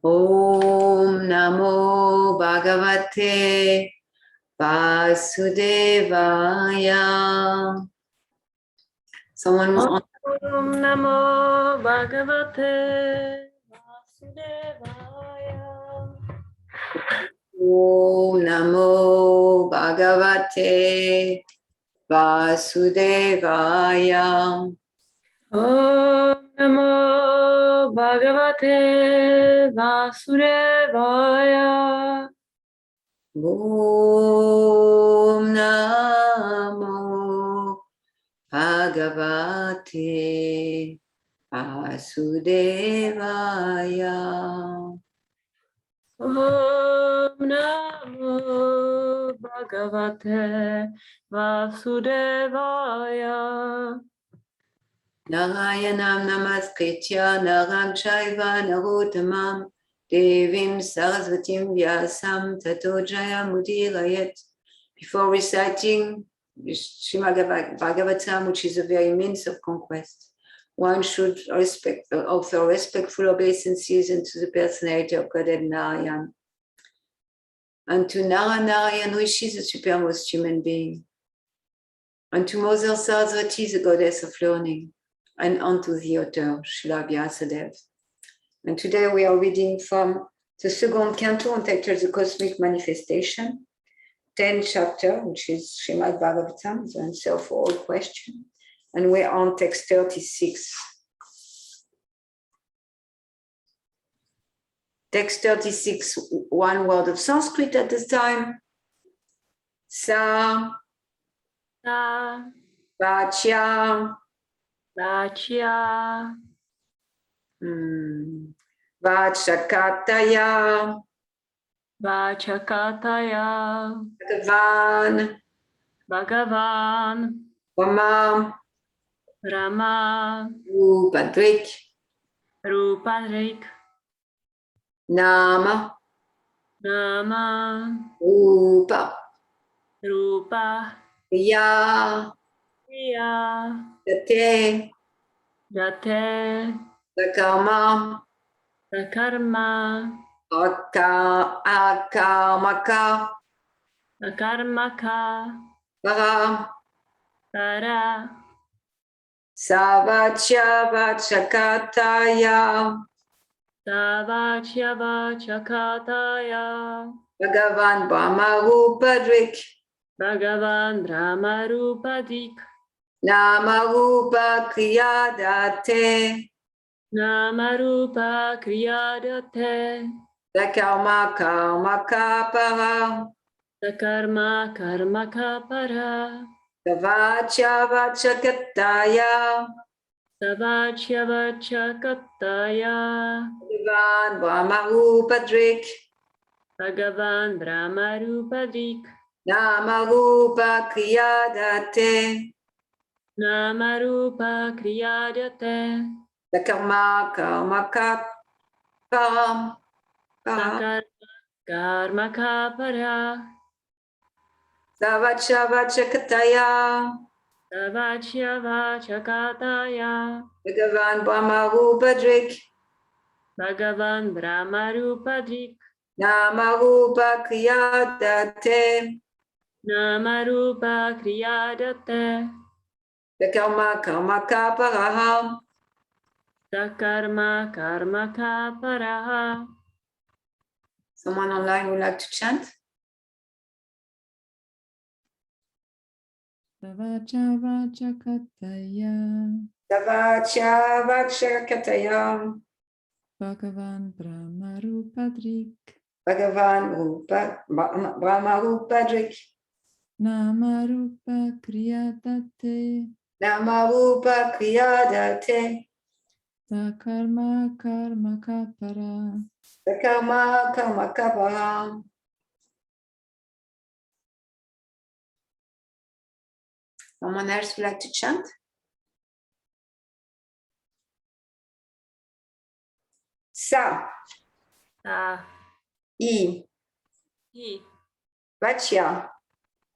Om Namo Bhagavate Vasudevaya. Someone on. Om Namo Bhagavate Vasudevaya. Om Namo Bhagavate Vasudevaya. Om Namo Bhagavate Vasudevaya. Om Namo Bhagavate Vasudevaya. Om Namo Bhagavate Vasudevaya. Narayanam namaskritya naram chaiva narottamam devim sarasvatim vyasam tato jayamudirayat. Before reciting Srimad Bhagavatam, which is a very means of conquest, one should offer respectful obeisances unto the personality of Godhead Narayan, and to Narayan, who is the supremest human being, and to Mother Sarasvati, the goddess of learning, and unto the author, Srila Vyasadeva. And today we are reading from the second canto entitled The Cosmic Manifestation, 10th chapter, which is Srimad Bhagavatam, the answer for all questions. And we're on text 36. Text 36, one word of Sanskrit at this time. Sa, Vachya, Vachya, Vachakataya, Vachakataya, Bhagavan, Bhagavan, Rama, Rama, Rupadrik, Rupadrik, Nama, Nama, Rupa, Rupa, Kriya, Kriya, Jate, Jate, Sakarma, Sakarma, Akarmaka, Sakarmaka, Para, Para, Savachya, Vachakataya, Savachya, Vachakataya, Bhagavan, Brahma, Rupadrik, Bhagavan, Rama, Rupadrik, Nama, Rupa, Kriya, Date, Namarupa Kriyadate Sakarma, Karmaka, Para, Sakarma Karmaka Para Savachya, Vachakataya, Savachya Vachakataya Bhagavan, Brahma, Rupadrik, Bhagavan Brahma Rupadrik Nama, Rupa, Kriya, Date, Namarupa Kriyadate Sakarma, Karmaka, Para, Sakarma Karmaka Para Savachya, Vachakataya, Savachya Vachakataya Bhagavan, Brahma, Rupadrik, Bhagavan Brahma Rupadrik Nama, Rupa, Kriya, Date, Namarupa Kriyadate Sakarma, Karmaka, Para. Sakarma Karmaka Paraha. Someone online would like to chant? Savachya Vachakataya Savachya, Vachakataya, Bhagavan Brahma Rupadrik Bhagavan, Rupa, Brahma, Rupadrik, Nama Rupa Kriyadate Nama, Rupa, Kriyadate, Sakarma Karmaka Para. Sakarma, Karmaka, Para. Someone else would like to chant? Sa, Sa, I, Hi, Vachya,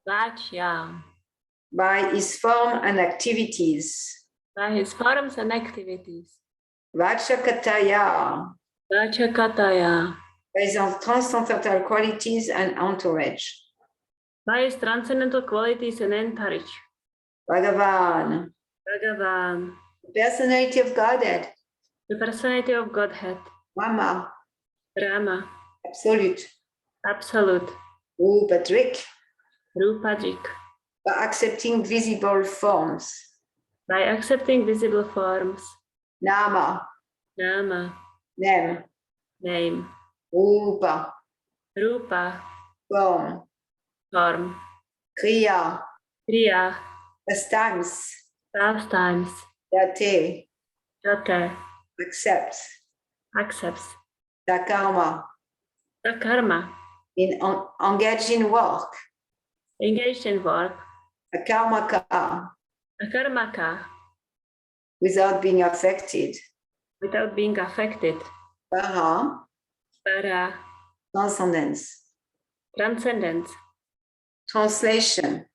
Vachya, by his form and activities. by his forms and activities. Vachakataya, Vachakataya. By his transcendental qualities and entourage. By his transcendental qualities and entourage. Bhagavan. Bhagavan. The personality of Godhead. The personality of Godhead. Mama. Rama. Absolute. Absolute. Rupadrik. Rupadrik. By accepting visible forms. By accepting visible forms. Nama. Nama. Name. Name. Rupa. Rupa. Form. Form. Kriya. Kriya. Pastimes. Pastimes. Yate. Jate. Accepts. Accepts. Sakarma. The karma. Engaged in work. Engaged in work. Akarmaka. A karmaka. Without being affected. Without being affected. Para. Para. Transcendence. Transcendence. Translation.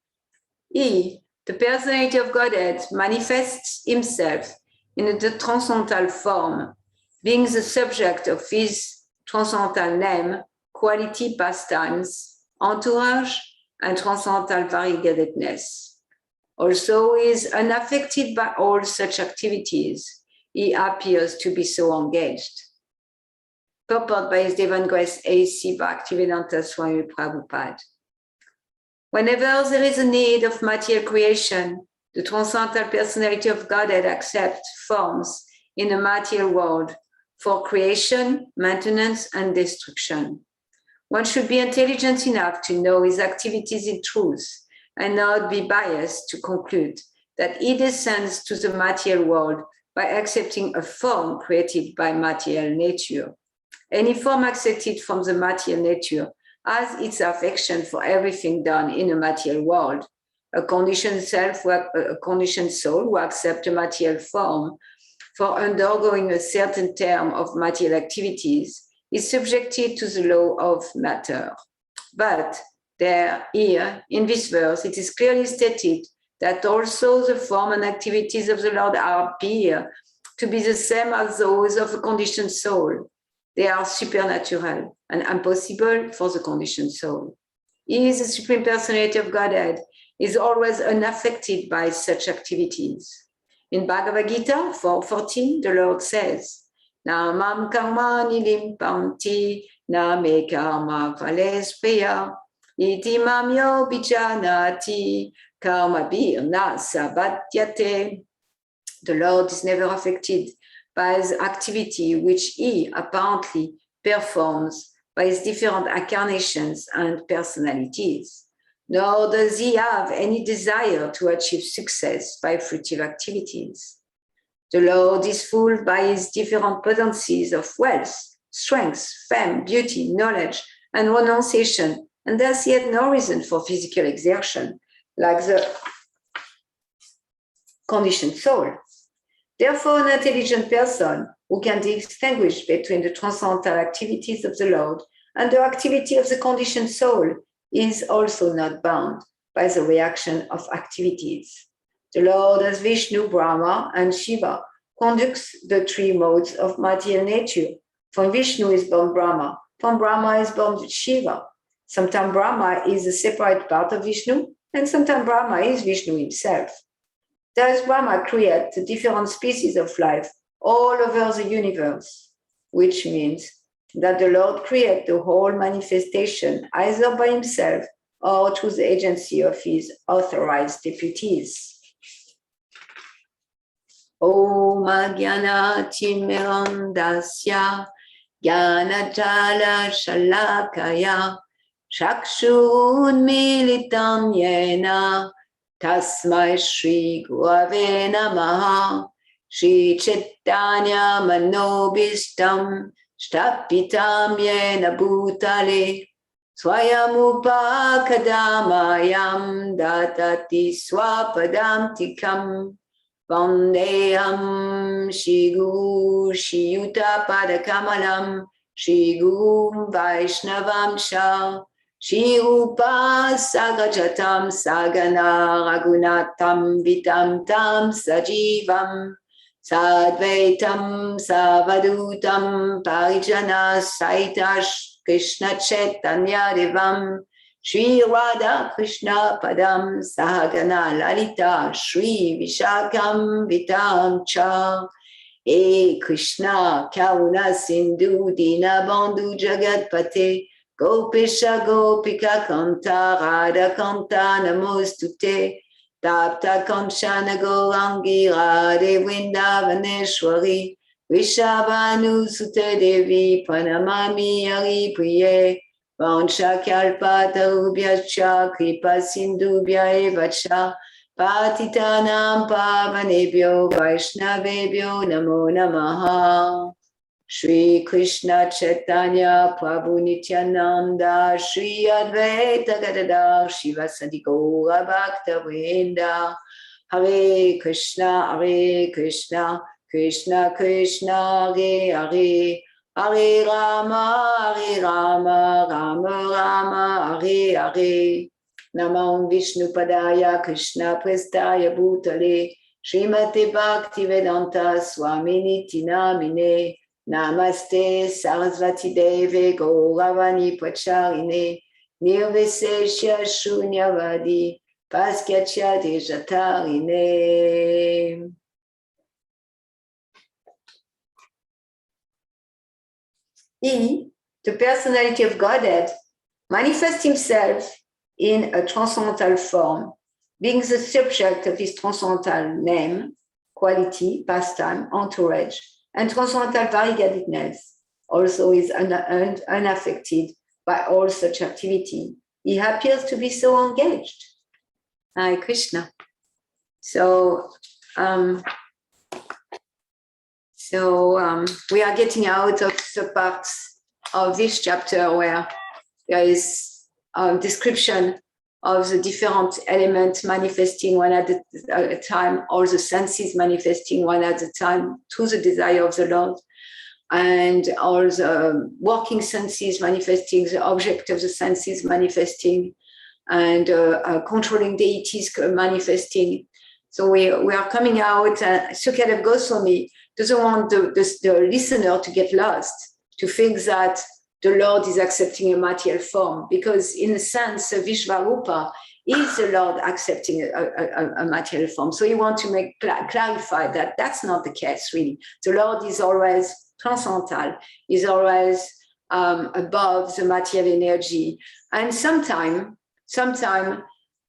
He, the personality of Godhead, manifests himself in a transcendental form, being the subject of his transcendental name, quality, pastimes, entourage, and transcendental variegatedness. Also, he is unaffected by all such activities. He appears to be so engaged. Purport by His Divine Grace A.C. Bhaktivedanta Swami Prabhupada. Whenever there is a need of material creation, the transcendental personality of Godhead accepts forms in the material world for creation, maintenance, and destruction. One should be intelligent enough to know his activities in truth and not be biased to conclude that he descends to the material world by accepting a form created by material nature. Any form accepted from the material nature has its affection for everything done in a material world. A conditioned self, a conditioned soul who accepts a material form for undergoing a certain term of material activities is subjected to the law of matter. But here, in this verse, it is clearly stated that also the form and activities of the Lord appear to be the same as those of a conditioned soul. They are supernatural and impossible for the conditioned soul. He is the Supreme Personality of Godhead, is always unaffected by such activities. In Bhagavad Gita 4:14, the Lord says, Namam karmani limpanti, na me karma vales priya, iti mam yo bijanati, karma bir na sabatyate. The Lord is never affected by the activity which he apparently performs by his different incarnations and personalities, nor does he have any desire to achieve success by fruitive activities. The Lord is fooled by his different potencies of wealth, strength, fame, beauty, knowledge, and renunciation, and thus he had no reason for physical exertion, like the conditioned soul. Therefore, an intelligent person who can distinguish between the transcendental activities of the Lord and the activity of the conditioned soul is also not bound by the reaction of activities. The Lord, as Vishnu, Brahma, and Shiva, conducts the three modes of material nature. From Vishnu is born Brahma, from Brahma is born Shiva. Sometimes Brahma is a separate part of Vishnu, and sometimes Brahma is Vishnu himself. Thus, Brahma creates the different species of life all over the universe, which means that the Lord creates the whole manifestation either by himself or through the agency of his authorized deputies. Om Jnana Timirandasya Jnana Jala Shalakaya Chakshun Militam Yena Tasmai Shri Gurave Namaha Shri Chaitanya Manobishtam Shtapitam Yena Bhutale Swayam Upakadamayam Datati Swapadam Tikam Vandeham Shri Guru Shri Yuta Padakamalam Shri Guru Vaishnavam Shah Shri Rupa Sagajatam Sagana Ragunatam Vitam Tam Sajivam Sadvaitam Savadutam Parijana Saitash Krishna Chaitanya Devam Shri Radha Krishna Padam Sahagana Lalita Shri Vishakam Vitam Cha E Krishna Karuna Sindhu Dina Bandhu Jagat Pate Gopisha Gopika Kanta Radha Kanta Namostute Tapta Kanchana Gourangi Radhe Vrindavaneshwari Vishabhanu Sute Devi Pranamami Hari Priye Vancha Kalpatarubhyacha Kripa Sindhubhya Evacha Patitanam Pavanebhyo Vaishnavebhyo Namo Namaha Shri Krishna Chaitanya Prabhu Nityananda Shri Advaita Gadadhar Shivasadi Gaura Bhakta Vrinda Hare Krishna Krishna Krishna Hare Hare Hare Rama Rama Rama Hare Hare Namam Vishnu Padaya Krishna Prestaya Bhutale Srimate Bhaktivedanta Swamini Tinamine Namaste Sarasvati Deve Gauravani Pracharine Nirvesesha Shunyavadi Paskyacha Dejatarine. He, the personality of Godhead, manifests himself in a transcendental form, being the subject of his transcendental name, quality, pastime, entourage, and transcendental variegatedness. Also is unaffected by all such activity. He appears to be so engaged. Hare Krishna. So we are getting out of the parts of this chapter where there is a description of the different elements manifesting one at a time, all the senses manifesting one at a time to the desire of the Lord, and all the working senses manifesting, the object of the senses manifesting, and controlling deities manifesting. So we are coming out, Sukadev Goswami doesn't want the listener to get lost, to think that the Lord is accepting a material form, because in a sense, Vishvarupa is the Lord accepting a material form. So you want to clarify that that's not the case, really. The Lord is always transcendental, is always above the material energy. And sometime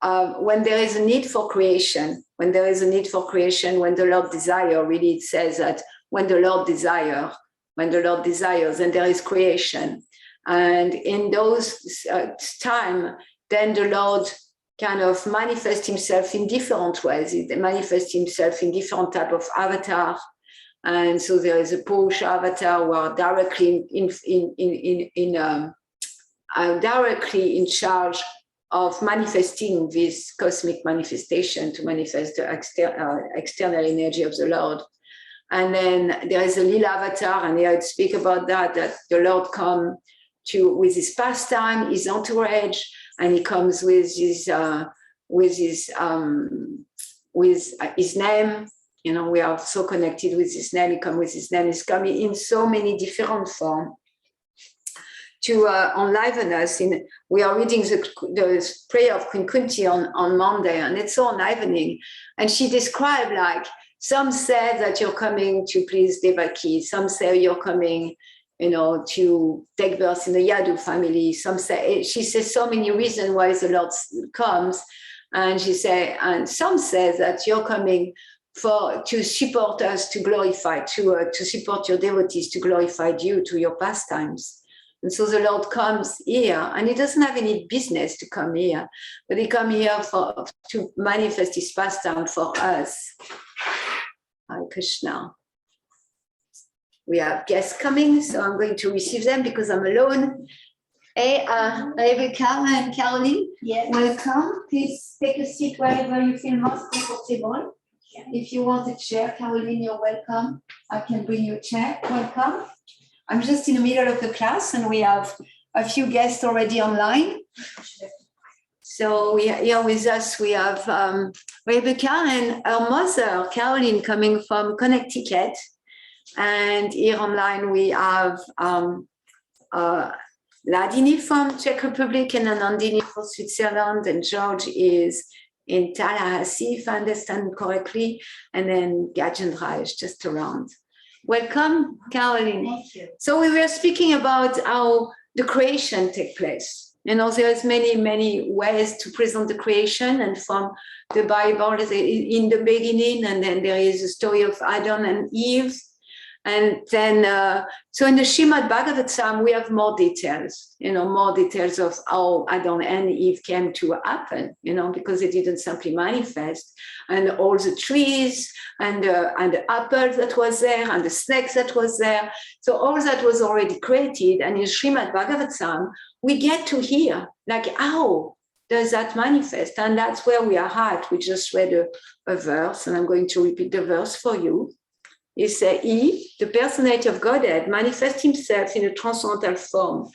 when there is a need for creation, when the Lord desires, really it says that when the Lord desires, and there is creation. And in those time, then the Lord kind of manifests himself in different ways. He manifests himself in different type of avatar. And so there is a Purusha avatar who are directly directly in charge of manifesting this cosmic manifestation, to manifest the external energy of the Lord. And then there is a Lila avatar, and here I speak about that the Lord comes with his pastime, his entourage, and he comes with his name. You know, we are so connected with his name. He comes with his name. He's coming in so many different forms to enliven us. We are reading the prayer of Queen Kunti on Monday, and it's so enlivening. And she described, like, some say that you're coming to please Devaki. Some say you're coming, to take birth in the Yadu family. Some say, she says so many reasons why the Lord comes. And some say that you're coming to support us, to glorify, to support your devotees, to glorify you, to your pastimes. And so the Lord comes here, and he doesn't have any business to come here, but he comes here to manifest his pastime for us. Hare Krishna. We have guests coming, so I'm going to receive them because I'm alone. Hey, Rebecca and Caroline, Yes. welcome. Please take a seat wherever you feel most comfortable. Yeah. If you want a chair, Caroline, you're welcome. I can bring you a chair. Welcome. I'm just in the middle of the class, and we have a few guests already online. So here with us, we have Rebecca and her mother, Caroline, coming from Connecticut. And here online, we have Ladini from Czech Republic and Anandini from Switzerland. And George is in Tallahassee, if I understand correctly. And then Gajendra is just around. Welcome, Caroline. Thank you. So we were speaking about how the creation takes place. There's many ways to present the creation, and from the Bible, in the beginning, and then there is the story of Adam and Eve. And then, so in the Srimad Bhagavatam, we have more details, more details of how Adam and Eve came to happen, because they didn't simply manifest, and all the trees and the apple that was there and the snakes that was there. So all that was already created. And in Srimad Bhagavatam, we get to hear, like, how does that manifest? And that's where we are at. We just read a verse, and I'm going to repeat the verse for you. He said, he, the personality of Godhead, manifests himself in a transcendental form,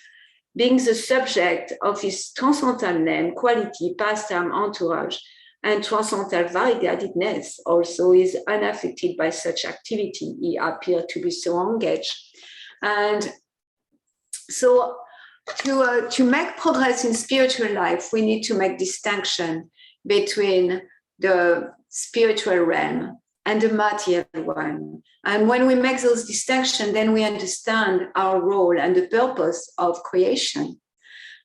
being the subject of his transcendental name, quality, pastime, entourage, and transcendental variegatedness. Also is unaffected by such activity. He appeared to be so engaged. And so to make progress in spiritual life, we need to make distinction between the spiritual realm and the material one. And when we make those distinctions, then we understand our role and the purpose of creation.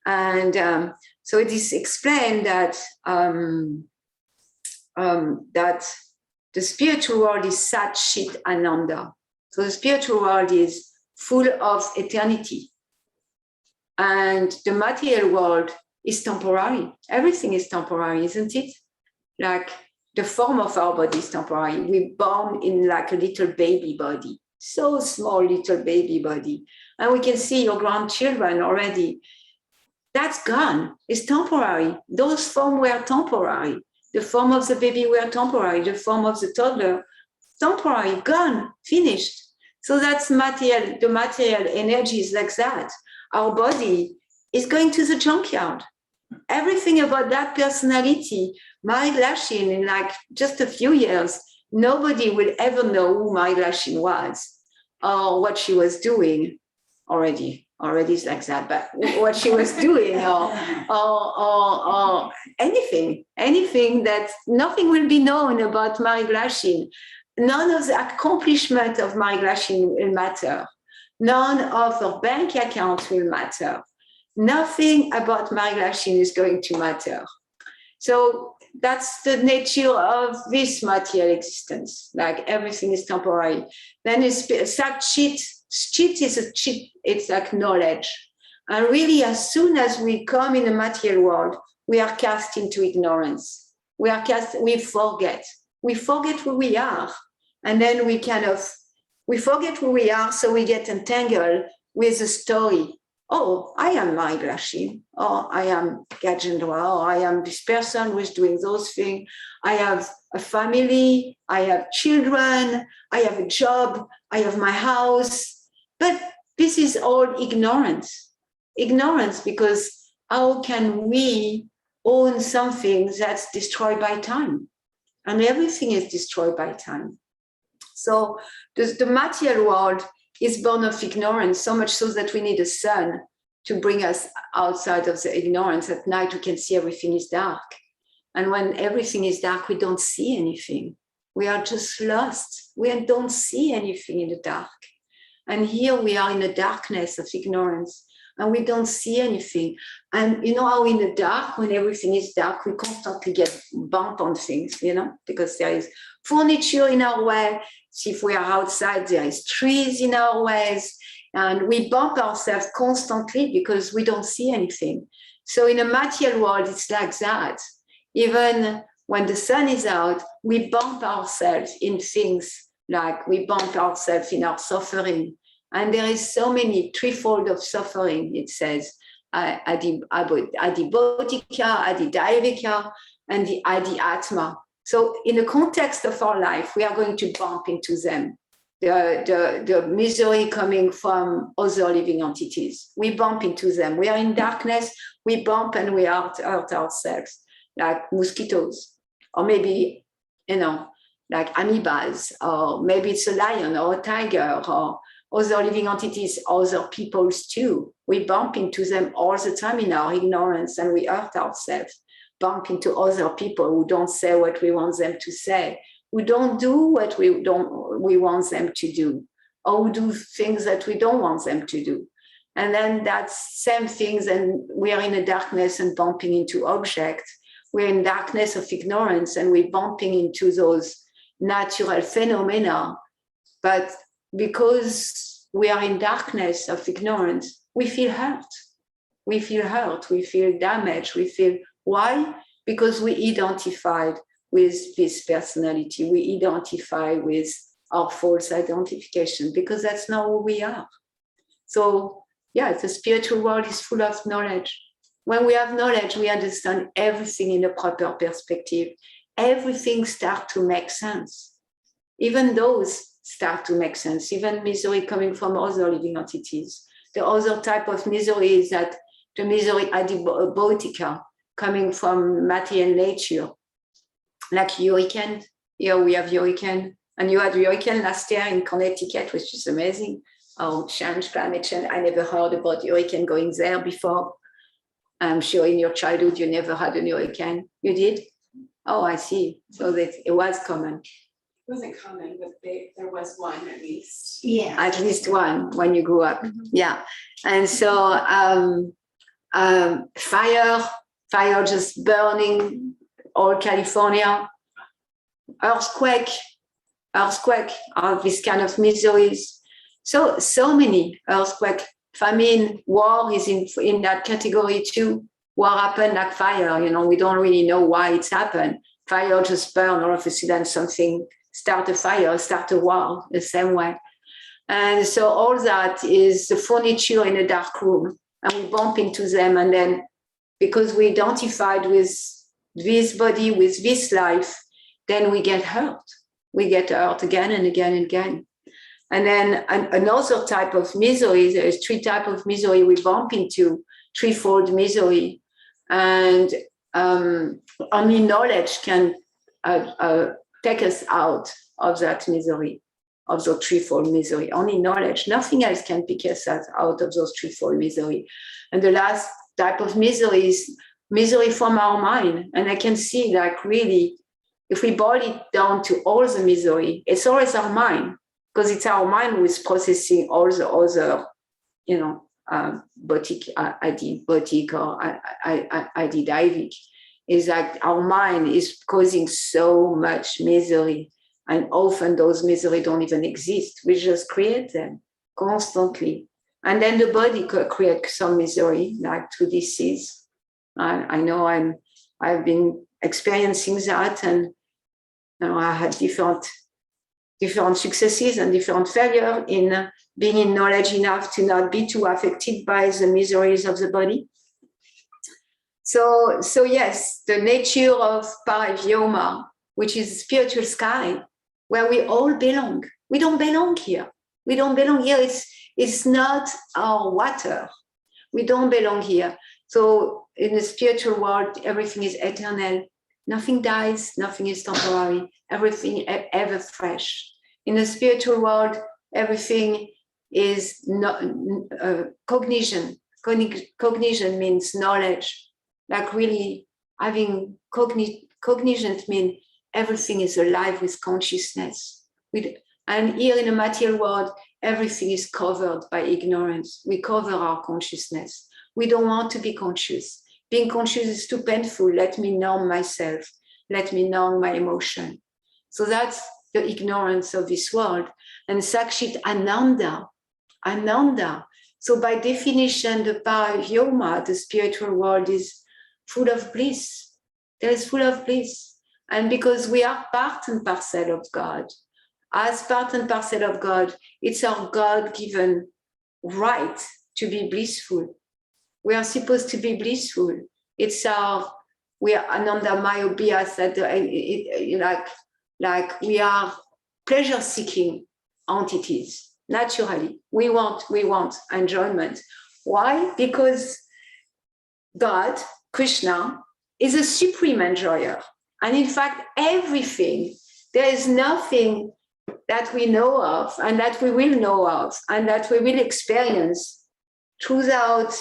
And so it is explained that that the spiritual world is Sat Chit Ananda. So the spiritual world is full of eternity. And the material world is temporary. Everything is temporary, isn't it? Like, the form of our body is temporary. We're born in like a little baby body, so small little baby body. And we can see your grandchildren already. That's gone. It's temporary. Those forms were temporary. The form of the baby were temporary. The form of the toddler, temporary, gone, finished. So that's material. The material energy is like that. Our body is going to the junkyard. Everything about that personality, Marie Glashin, in like just a few years, nobody will ever know who Marie Glashin was or what she was doing. Already is like that, but what she was doing or anything that nothing will be known about Marie Glashin. None of the accomplishment of Marie Glashin will matter. None of her bank accounts will matter. Nothing about Marie Glashin is going to matter. So that's the nature of this material existence. Like, everything is temporary. Then it's Sat Chit. Chit is a chit. It's like knowledge. And really, as soon as we come in the material world, we are cast into ignorance. We forget. We forget who we are. And then we forget who we are, so we get entangled with the story. Oh, I am Marie Glashin, or I am Gajendra, or I am this person who is doing those things. I have a family, I have children, I have a job, I have my house. But this is all ignorance. Ignorance, because how can we own something that's destroyed by time? And everything is destroyed by time. So the material world is born of ignorance, so much so that we need a sun to bring us outside of the ignorance. At night, we can see everything is dark. And when everything is dark, we don't see anything. We are just lost. We don't see anything in the dark. And here we are in the darkness of ignorance, and we don't see anything. And you know how in the dark, when everything is dark, we constantly get bumped on things, because there is furniture in our way. If we are outside, there is trees in our ways, and we bump ourselves constantly because we don't see anything. So in a material world, it's like that. Even when the sun is out, we bump ourselves in things, like we bump ourselves in our suffering. And there is so many threefold of suffering, it says, Adi Bodhika, Adi Daivika, and the Adi Atma. So in the context of our life, we are going to bump into them. the misery coming from other living entities. We bump into them. We are in darkness, we bump and we hurt ourselves, like mosquitoes, or maybe, like amoebas, or maybe it's a lion or a tiger, or other living entities, other peoples too. We bump into them all the time in our ignorance, and we hurt ourselves, bump into other people who don't say what we want them to say, who don't do what we want them to do, or who do things that we don't want them to do. And then that's same things, and we are in a darkness and bumping into objects. We're in darkness of ignorance and we're bumping into those natural phenomena. But because we are in darkness of ignorance, we feel hurt. We feel hurt, we feel damaged, we feel, why? Because we identified with this personality, we identify with our false identification, because that's not who we are. So yeah, the spiritual world is full of knowledge. When we have knowledge, we understand everything in a proper perspective. Everything starts to make sense. Even those start to make sense, even misery coming from other living entities. The other type of misery is that the misery adiabatica, coming from material nature, like hurricane. Here we have hurricane, and you had hurricane last year in Connecticut, which is amazing. Oh, climate change. I never heard about hurricane going there before. I'm sure in your childhood you never had a hurricane. You did? Oh, I see. So that it was common. It wasn't common, but there was one at least. Yeah, at least one when you grew up. Mm-hmm. Yeah, and so fire just burning all California. Earthquake, this kind of miseries. So many earthquake, famine, war is in that category too. War happened like fire, we don't really know why it's happened. Fire just burn, all of a sudden something start a fire, start a war the same way. And so all that is the furniture in a dark room, and we bump into them, and then because we identified with this body, with this life, then we get hurt. We get hurt again and again and again. And then another type of misery, there's three types of misery we bump into, threefold misery. And only knowledge can take us out of that misery, of the threefold misery. Only knowledge, nothing else can pick us out of those threefold misery. And the last type of misery is misery from our mind. And I can see, like, really, if we boil it down to all the misery, it's always our mind, because it's our mind who is processing all the other, botic or adidivic. Is like our mind is causing so much misery, and often those misery don't even exist. We just create them constantly. And then the body could create some misery, like through disease. I know I've been experiencing that, and I had different successes and different failures in being in knowledge enough to not be too affected by the miseries of the body. So yes, the nature of Paravyoma, which is spiritual sky, where we all belong. We don't belong here. We don't belong here. It's not our water. We don't belong here. So in the spiritual world, everything is eternal. Nothing dies. Nothing is temporary. Everything ever fresh. In the spiritual world, everything is cognition. Cognition means knowledge. Like really having cognition means everything is alive with consciousness. And here in the material world, everything is covered by ignorance. We cover our consciousness. We don't want to be conscious. Being conscious is too painful. Let me numb myself. Let me numb my emotion. So that's the ignorance of this world. And Sakshit Ananda. So by definition, the Paravyoma, the spiritual world, is full of bliss. There is full of bliss. And because we are part and parcel of God, as part and parcel of God, it's our God-given right to be blissful. We are supposed to be blissful. We are Ananda Mayobhyas, that like we are pleasure-seeking. entities. Naturally, we want enjoyment. Why? Because God, Krishna, is a supreme enjoyer. And in fact, everything, there is nothing that we know of and that we will know of and that we will experience throughout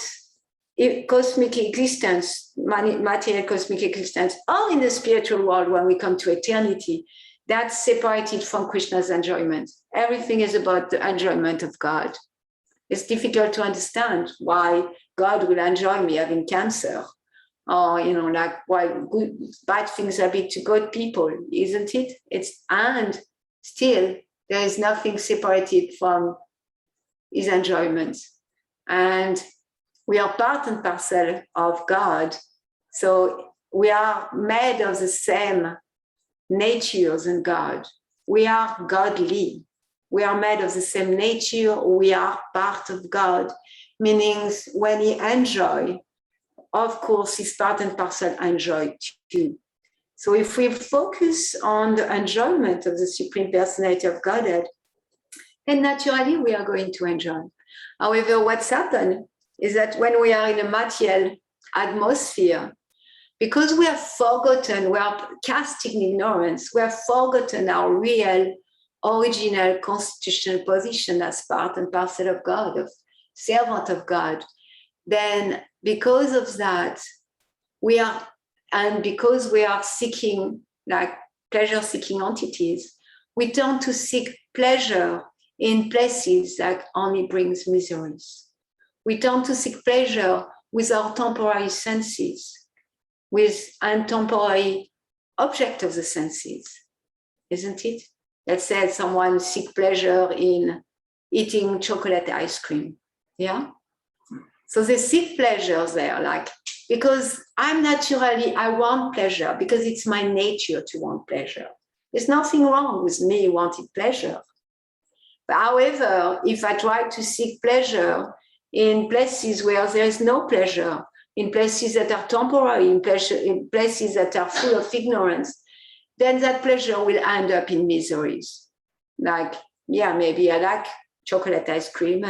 cosmic existence, material cosmic existence, or in the spiritual world when we come to eternity, that's separated from Krishna's enjoyment. Everything is about the enjoyment of God. It's difficult to understand why God will enjoy me having cancer, or like why bad things happen to good people, isn't it? And still there is nothing separated from his enjoyment, and we are part and parcel of God. So we are made of the same nature as God. We are godly. We are made of the same nature. We are part of God, meaning when he enjoy, of course, his part and parcel enjoy too. So if we focus on the enjoyment of the Supreme Personality of Godhead, then naturally we are going to enjoy. However, what's happened is that when we are in a material atmosphere, because we have forgotten, we are casting ignorance, we have forgotten our real, original constitutional position as part and parcel of God, of servant of God, then because of that, because we are seeking, like pleasure-seeking entities, we turn to seek pleasure in places that only brings miseries. We turn to seek pleasure with our temporary senses, with a temporary object of the senses, isn't it? Let's say someone seek pleasure in eating chocolate ice cream, yeah? So they seek pleasure there, because I want pleasure because it's my nature to want pleasure. There's nothing wrong with me wanting pleasure. But however, if I try to seek pleasure in places where there is no pleasure, in places that are temporary, in places that are full of ignorance, then that pleasure will end up in miseries. Maybe I like chocolate ice cream,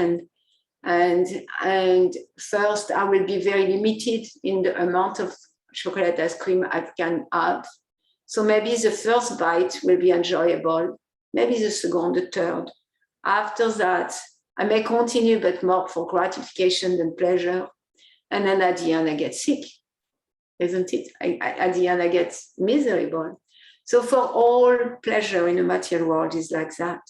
and first I will be very limited in the amount of chocolate ice cream I can have. So maybe the first bite will be enjoyable, maybe the second, the third. After that, I may continue, but more for gratification than pleasure. And then at the end, I get sick, isn't it? At the end, I get miserable. So for all pleasure in the material world is like that.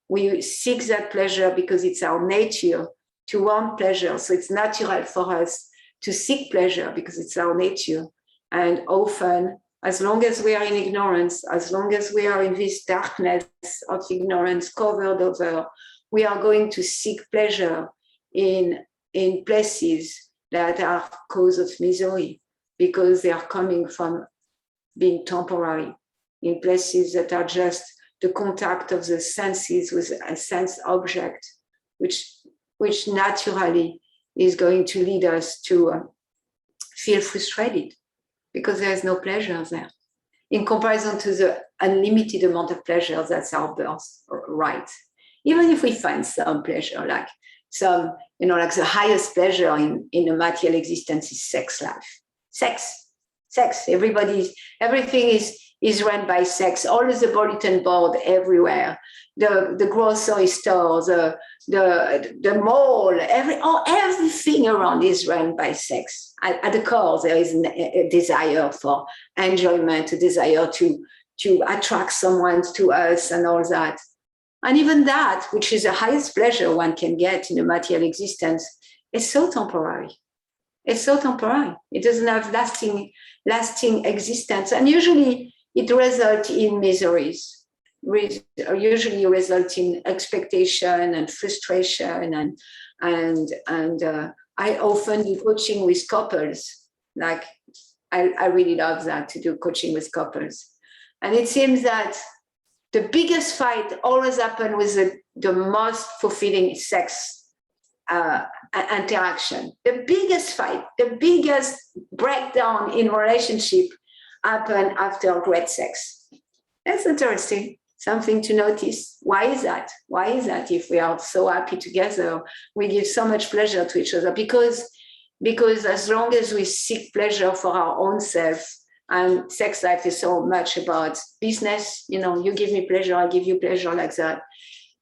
We seek that pleasure because it's our nature to want pleasure. So it's natural for us to seek pleasure because it's our nature. And often, as long as we are in ignorance, as long as we are in this darkness of ignorance covered over, we are going to seek pleasure in places that are cause of misery because they are coming from being temporary, in places that are just the contact of the senses with a sense object, which naturally is going to lead us to feel frustrated because there is no pleasure there. In comparison to the unlimited amount of pleasure that's our birthright. Even if we find some pleasure, like the highest pleasure in a material existence is sex life. Sex. Everything is run by sex. All of the bulletin board everywhere, the grocery store, the mall, everything around is run by sex. At the core, there is a desire for enjoyment, a desire to attract someone to us and all that. And even that, which is the highest pleasure one can get in a material existence, is so temporary. It's so temporary. It doesn't have lasting existence. And usually it results in miseries, usually result in expectation and frustration. And I often do coaching with couples. I really love that, to do coaching with couples. And it seems that the biggest fight always happens with the most fulfilling sex interaction. The biggest fight, the biggest breakdown in relationship happen after great sex. That's interesting. something to notice. Why is that? Why is that? If we are so happy together, we give so much pleasure to each other, because as long as we seek pleasure for our own self, and sex life is so much about business, you give me pleasure, I give you pleasure, like that,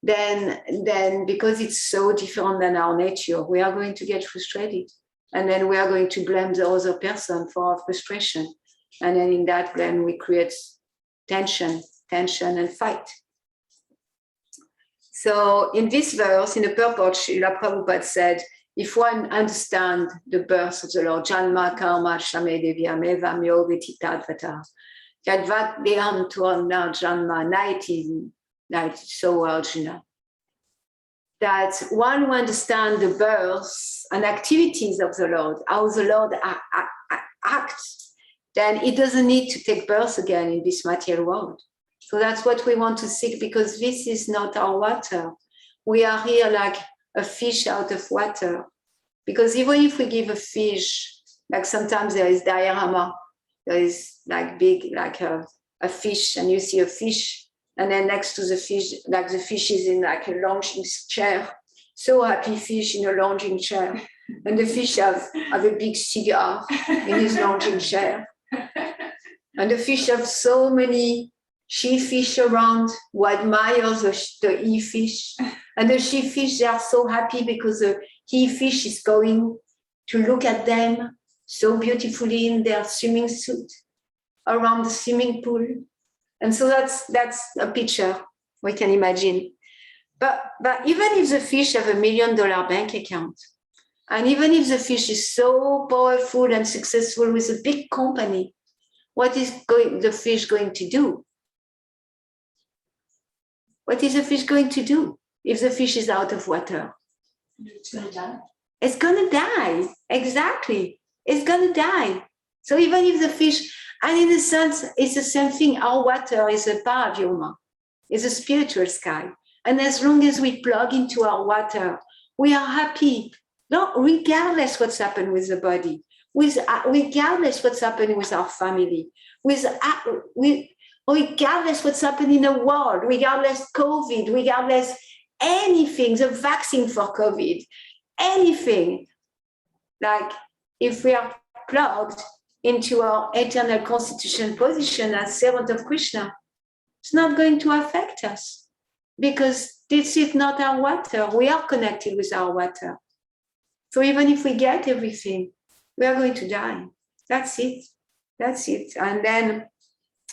then because it's so different than our nature, we are going to get frustrated. And then we are going to blame the other person for our frustration. And then in that blame, we create tension and fight. So in this verse, in the purport, Srila Prabhupada said, if one understands the birth of the Lord, Janma Karma Shame Devyam Evam Yogiti Tadvata, Yadvat Deham Tuana Janma Naiti, so Arjuna. That one who understands the birth and activities of the Lord, how the Lord acts, then he doesn't need to take birth again in this material world. So that's what we want to seek, because this is not our water. We are here like a fish out of water. Because even if we give a fish, like sometimes there is diorama, there is like big, like a fish, and you see a fish, and then next to the fish, like the fish is in like a lounging chair, so happy fish in a lounging chair, and the fish have a big cigar in his lounging chair, and the fish have so many she-fish around who admire the he-fish, and the she-fish, they are so happy because the he-fish is going to look at them so beautifully in their swimming suit around the swimming pool. And so that's a picture we can imagine. But even if the fish have $1 million bank account, and even if the fish is so powerful and successful with a big company, what is the fish going to do? What is the fish going to do if the fish is out of water? It's going to die. It's going to die. Exactly. It's going to die. So even if the fish, and in a sense, it's the same thing. Our water is a paravyoma, it's a spiritual sky. And as long as we plug into our water, we are happy. No, regardless what's happened with the body, regardless what's happening with our family, regardless what's happening in the world, regardless COVID, regardless anything, the vaccine for COVID, anything. Like if we are plugged into our eternal constitution position as servant of Krishna, it's not going to affect us, because this is not our water. We are connected with our water. So even if we get everything, we are going to die. That's it. That's it. And then,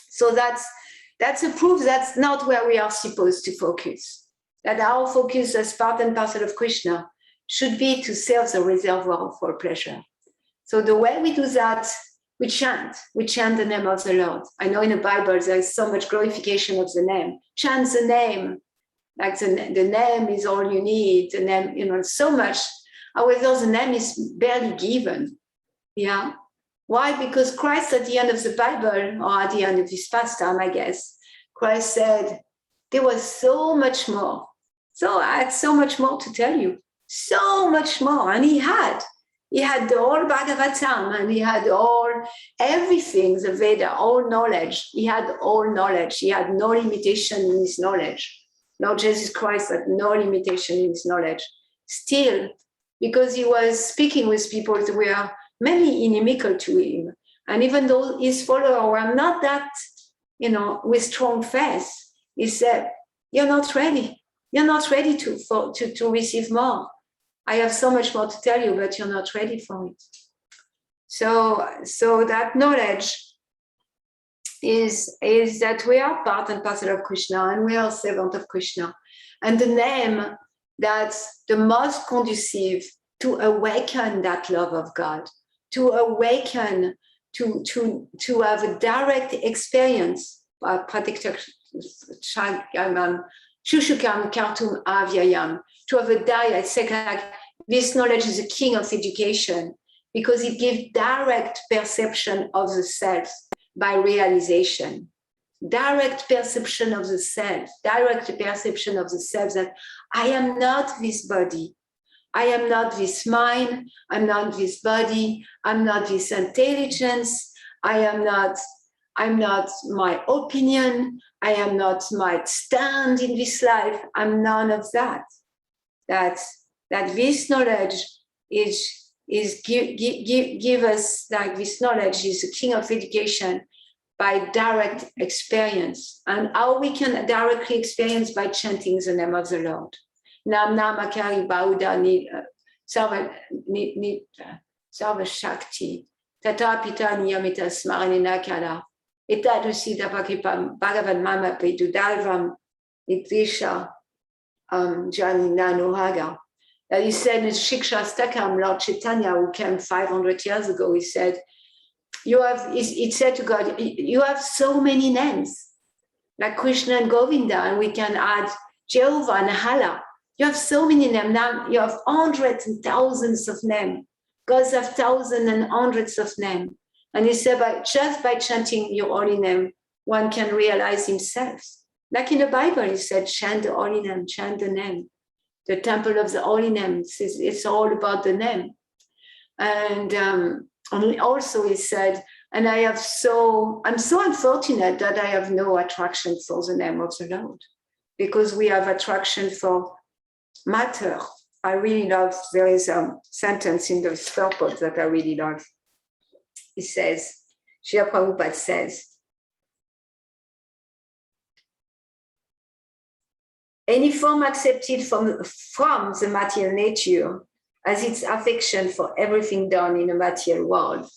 so that's a proof that's not where we are supposed to focus. That our focus as part and parcel of Krishna should be to serve the reservoir for pleasure. So the way we do that, we chant the name of the Lord. I know in the Bible there is so much glorification of the name. Chant the name, like the name is all you need. The name, so much. However, the name is barely given. Yeah. Why? Because Christ at the end of the Bible, or at the end of his pastime, I guess, Christ said, there was so much more. So I had so much more to tell you. So much more. And he had the whole Bhagavatam, and he had everything, the Veda, all knowledge. He had all knowledge. He had no limitation in his knowledge. Lord Jesus Christ had no limitation in his knowledge. Still, because he was speaking with people that were many inimical to him, and even though his followers were not that, with strong faith, he said, "You're not ready. You're not ready to receive more. I have so much more to tell you, but you're not ready for it." So that knowledge is that we are part and parcel of Krishna, and we are servant of Krishna, and the name that's the most conducive to awaken that love of God, to awaken, to have a direct experience. Shushukam Kartum Avyayam, to have a direct, like this knowledge is the king of education, because it gives direct perception of the self by realization. Direct perception of the self, that I am not this body. I am not this mind. I'm not this body. I'm not this intelligence. I am not I'm not my opinion. I am not my stand in this life. I'm none of that. That this knowledge give us, like, this knowledge is the king of education by direct experience. And how we can directly experience by chanting the name of the Lord. Nam Namakari Bauda ni Sarva Shakti. Tata Pita Niyamita Smaranina Kala. Eta Dusita Pakipam Bhagavan Mama Petu Dalvam Itrisha Jani Nanuhaga. That he said in Shiksha Stakam, Lord Chaitanya, who came 500 years ago, he said, it said to God, you have so many names, like Krishna and Govinda, and we can add Jehovah and Hala. You have so many names. Now you have hundreds and thousands of names. Gods have thousands and hundreds of names. And he said, just by chanting your holy name, one can realize himself. Like in the Bible, he said, chant the holy name, chant the name. The temple of the holy name, it's all about the name. And also he said, and I'm so unfortunate that I have no attraction for the name of the Lord, because we have attraction for matter. I really love, there is a sentence in the purport that I really love. It says, Srila Prabhupada says, any form accepted from the material nature has its affection for everything done in the material world.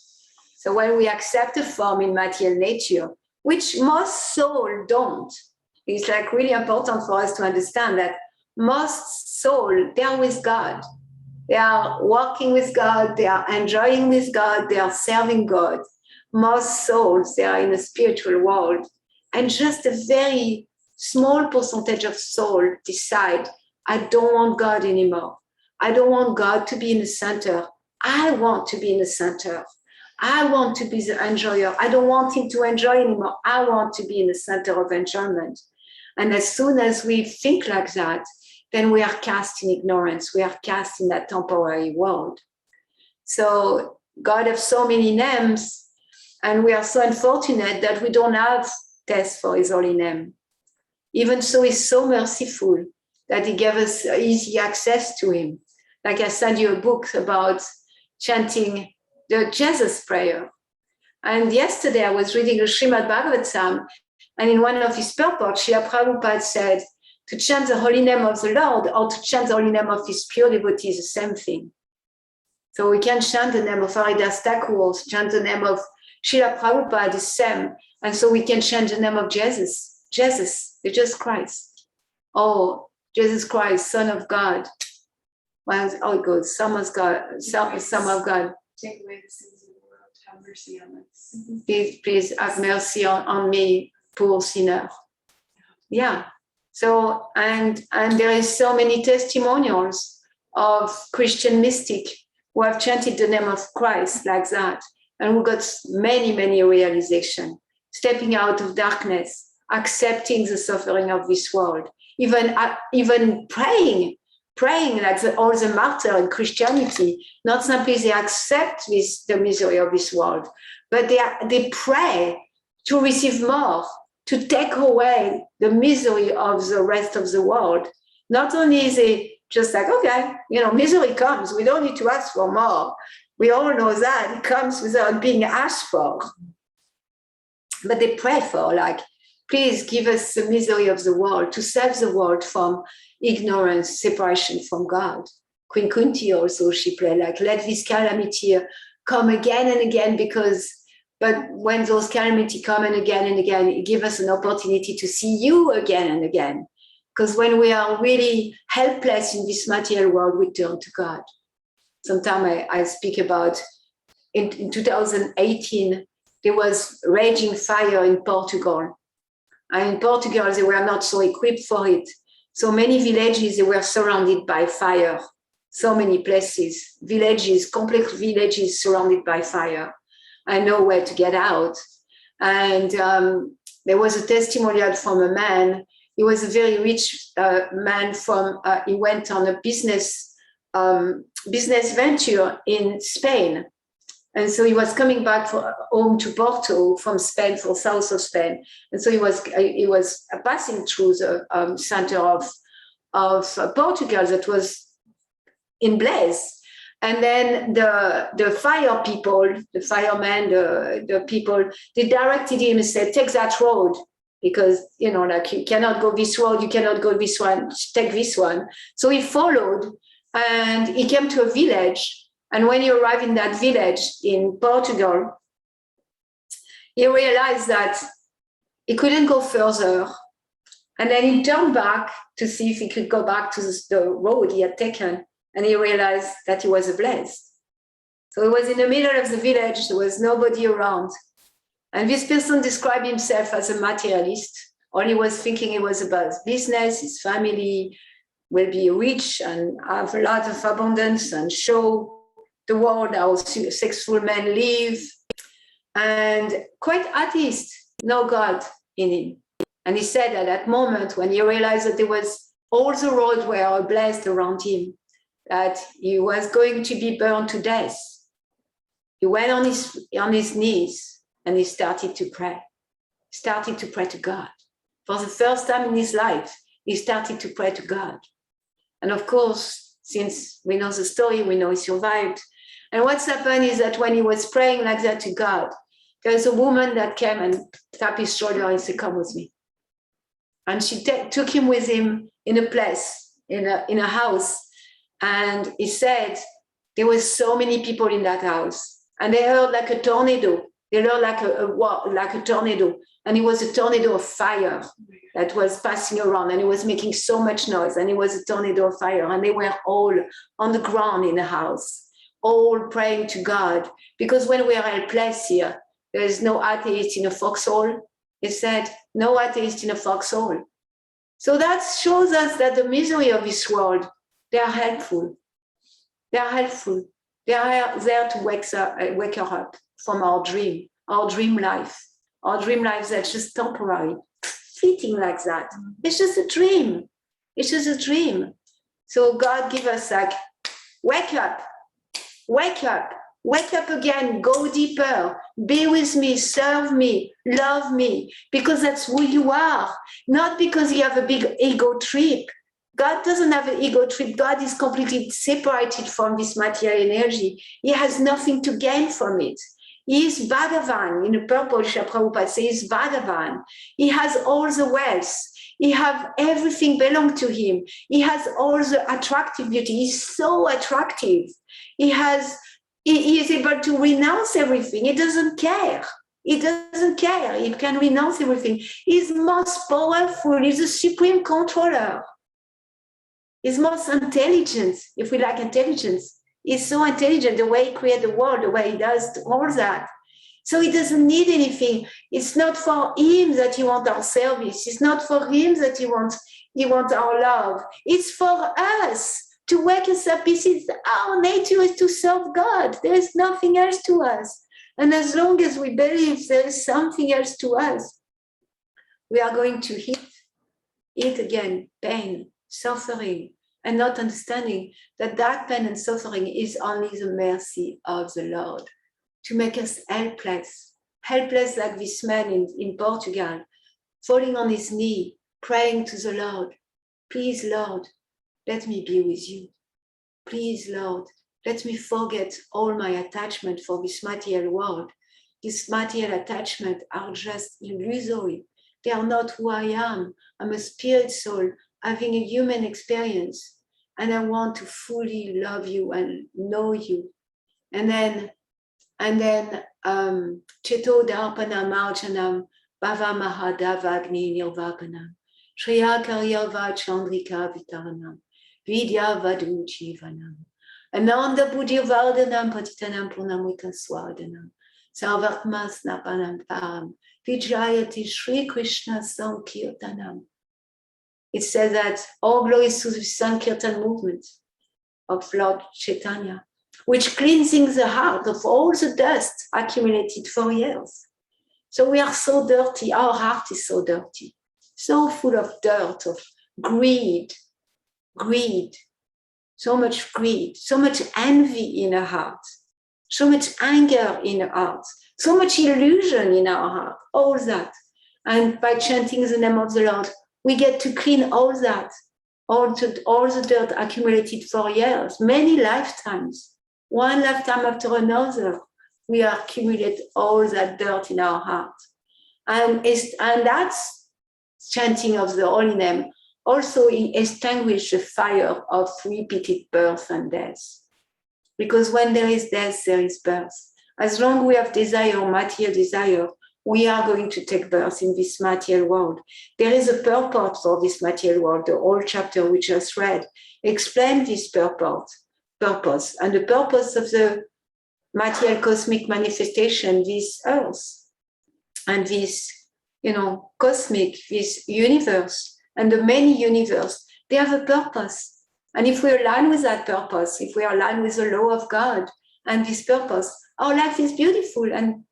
So when we accept a form in material nature, which most souls don't, it's like really important for us to understand that most souls, they are with God. They are working with God, they are enjoying with God, they are serving God. Most souls, they are in a spiritual world. And just a very small percentage of soul decide, I don't want God anymore. I don't want God to be in the center. I want to be in the center. I want to be the enjoyer. I don't want him to enjoy anymore. I want to be in the center of enjoyment. And as soon as we think like that, then we are cast in ignorance. We are cast in that temporary world. So God has so many names, and we are so unfortunate that we don't have taste for his holy name. Even so, he's so merciful that he gave us easy access to him. Like I sent you a book about chanting the Jesus prayer. And yesterday I was reading the Srimad Bhagavatam, and in one of his purports, Srila Prabhupada said, to chant the holy name of the Lord or to chant the holy name of his pure devotee is the same thing. So we can chant the name of Haridas Thakur, chant the name of Srila Prabhupada, the same. And so we can chant the name of Jesus, Jesus Christ. Oh, Jesus Christ, Son of God. Well, oh, it goes, Son of God, Son of God. Take away the sins of the world. Have mercy on us. Please have mercy on me, poor sinner. Yeah. So, and there is so many testimonials of Christian mystic who have chanted the name of Christ like that, and who got many, many realizations, stepping out of darkness, accepting the suffering of this world, even praying like all the martyrs in Christianity. Not simply they accept the misery of this world, but they pray to receive more, to take away the misery of the rest of the world. Not only is it just like, okay, misery comes, we don't need to ask for more. We all know that it comes without being asked for. But they pray for, like, please give us the misery of the world, to save the world from ignorance, separation from God. Queen Kunti also, she prayed, like, let this calamity come again and again, but when those calamities come and again, it gives us an opportunity to see you again and again. Because when we are really helpless in this material world, we turn to God. Sometimes I speak about, in 2018, there was raging fire in Portugal. And in Portugal, they were not so equipped for it. So many villages, they were surrounded by fire. So many places, complete villages surrounded by fire. I know where to get out. And there was a testimonial from a man. He was a very rich man he went on a business venture in Spain. And so he was coming back home to Porto from Spain, for south of Spain. And so he was passing through the center of Portugal that was in blaze. And then the fire people, the firemen, the people, they directed him and said, take that road, because, you know, like, you cannot go this road, you cannot go this one, take this one. So he followed, and he came to a village. And when he arrived in that village in Portugal, he realized that he couldn't go further. And then he turned back to see if he could go back to the road he had taken. And he realized that he was ablaze. So he was in the middle of the village. There was nobody around. And this person described himself as a materialist. All he was thinking it was about business, his family will be rich and have a lot of abundance and show the world how successful men live. And quite atheist, no God in him. And he said at that moment, when he realized that there was all the roads were blessed around him, that he was going to be burned to death, he went on his knees and he started to pray. He started to pray to God. For the first time in his life, he started to pray to God. And of course, since we know the story, we know he survived. And what's happened is that when he was praying like that to God, there's a woman that came and tapped his shoulder and said, come with me. And she took him with him in a place, in a house. And he said, there were so many people in that house. And they heard like a tornado. They heard like a tornado. And it was a tornado of fire that was passing around. And it was making so much noise. And it was a tornado of fire. And they were all on the ground in the house, all praying to God. Because when we are helpless here, there is no atheist in a foxhole. He said, no atheist in a foxhole. So that shows us that the misery of this world, they are helpful. They are helpful. They are there to wake her up from our dream life. Our dream life that's just temporary, fleeting like that. It's just a dream. It's just a dream. So God give us like, wake up, wake up. Wake up again, go deeper, be with me, serve me, love me, because that's who you are, not because you have a big ego trip. God doesn't have an ego trip. God is completely separated from this material energy. He has nothing to gain from it. He is Bhagavan. In the purple, Prabhupada says, he is Bhagavan. He has all the wealth. He has everything belong to him. He has all the attractive beauty. He's so attractive. He is able to renounce everything. He doesn't care. He doesn't care. He can renounce everything. He's most powerful. He's the supreme controller. He's most intelligent, if we like intelligence. He's so intelligent, the way he created the world, the way he does all that. So he doesn't need anything. It's not for him that he wants our service. It's not for him that he wants our love. It's for us. To wake us up, our nature is to serve God. There is nothing else to us. And as long as we believe there is something else to us, we are going to hit again pain, suffering, and not understanding that pain and suffering is only the mercy of the Lord to make us helpless like this man in Portugal, falling on his knee, praying to the Lord, please, Lord, let me be with you. Please, Lord, let me forget all my attachment for this material world. These material attachments are just illusory. They are not who I am. I'm a spirit soul having a human experience, and I want to fully love you and know you. And then Cheto Darpanam Archanam Bhava Mahadavagni Nirvapanam Shriya Karyava Chandrika Vitaranam Vidya Vadu Jivanam Ananda Buddhi Vardanam Patitanam Purnamrita Swardanam Sarvatma Snapanam Param Vijayati Shri Krishna Sankirtanam. It says that all glories to the Sankirtan movement of Lord Chaitanya, which cleansing the heart of all the dust accumulated for years. So we are so dirty, our heart is so dirty, so full of dirt, of greed, so much envy in our heart. so much anger in our hearts, so much illusion in our heart, all that. And by chanting the name of the Lord, we get to clean all that, all the dirt accumulated for years, many lifetimes, one lifetime after another. We accumulate all that dirt in our heart. And that's chanting of the holy name also extinguish the fire of repeated birth and death. Because when there is death, there is birth. As long as we have desire, material desire, we are going to take birth in this material world. There is a purpose for this material world. The whole chapter we just read explains this purpose. And the purpose of the material cosmic manifestation, this earth, and this, cosmic, this universe, and the many universe, they have a purpose. And if we align with that purpose, if we align with the law of God and this purpose, our life is beautiful and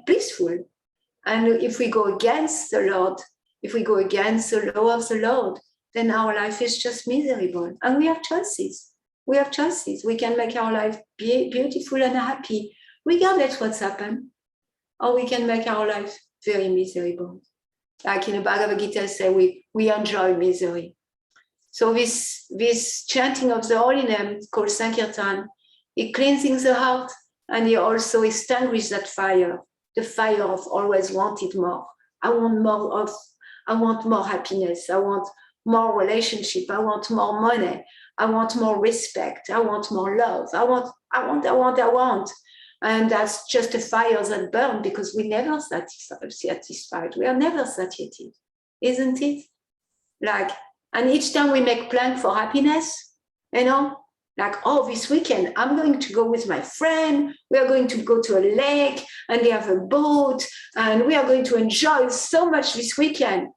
peaceful. And if we go against the Lord, if we go against the law of the Lord, then our life is just miserable. And we have choices. We have choices. We can make our life beautiful and happy, regardless what's happened. Or we can make our life very miserable. Like in the Bhagavad Gita say, we enjoy misery. So this chanting of the holy name called Sankirtan, it cleansing the heart, and it also extinguishes that fire, the fire of always wanting more. I want more happiness. I want more relationship. I want more money. I want more respect. I want more love. I want. And that's just a fire that burns because we never satisfied. We are never satisfied, isn't it? And each time we make plan for happiness, this weekend, I'm going to go with my friend. We are going to go to a lake and they have a boat and we are going to enjoy so much this weekend.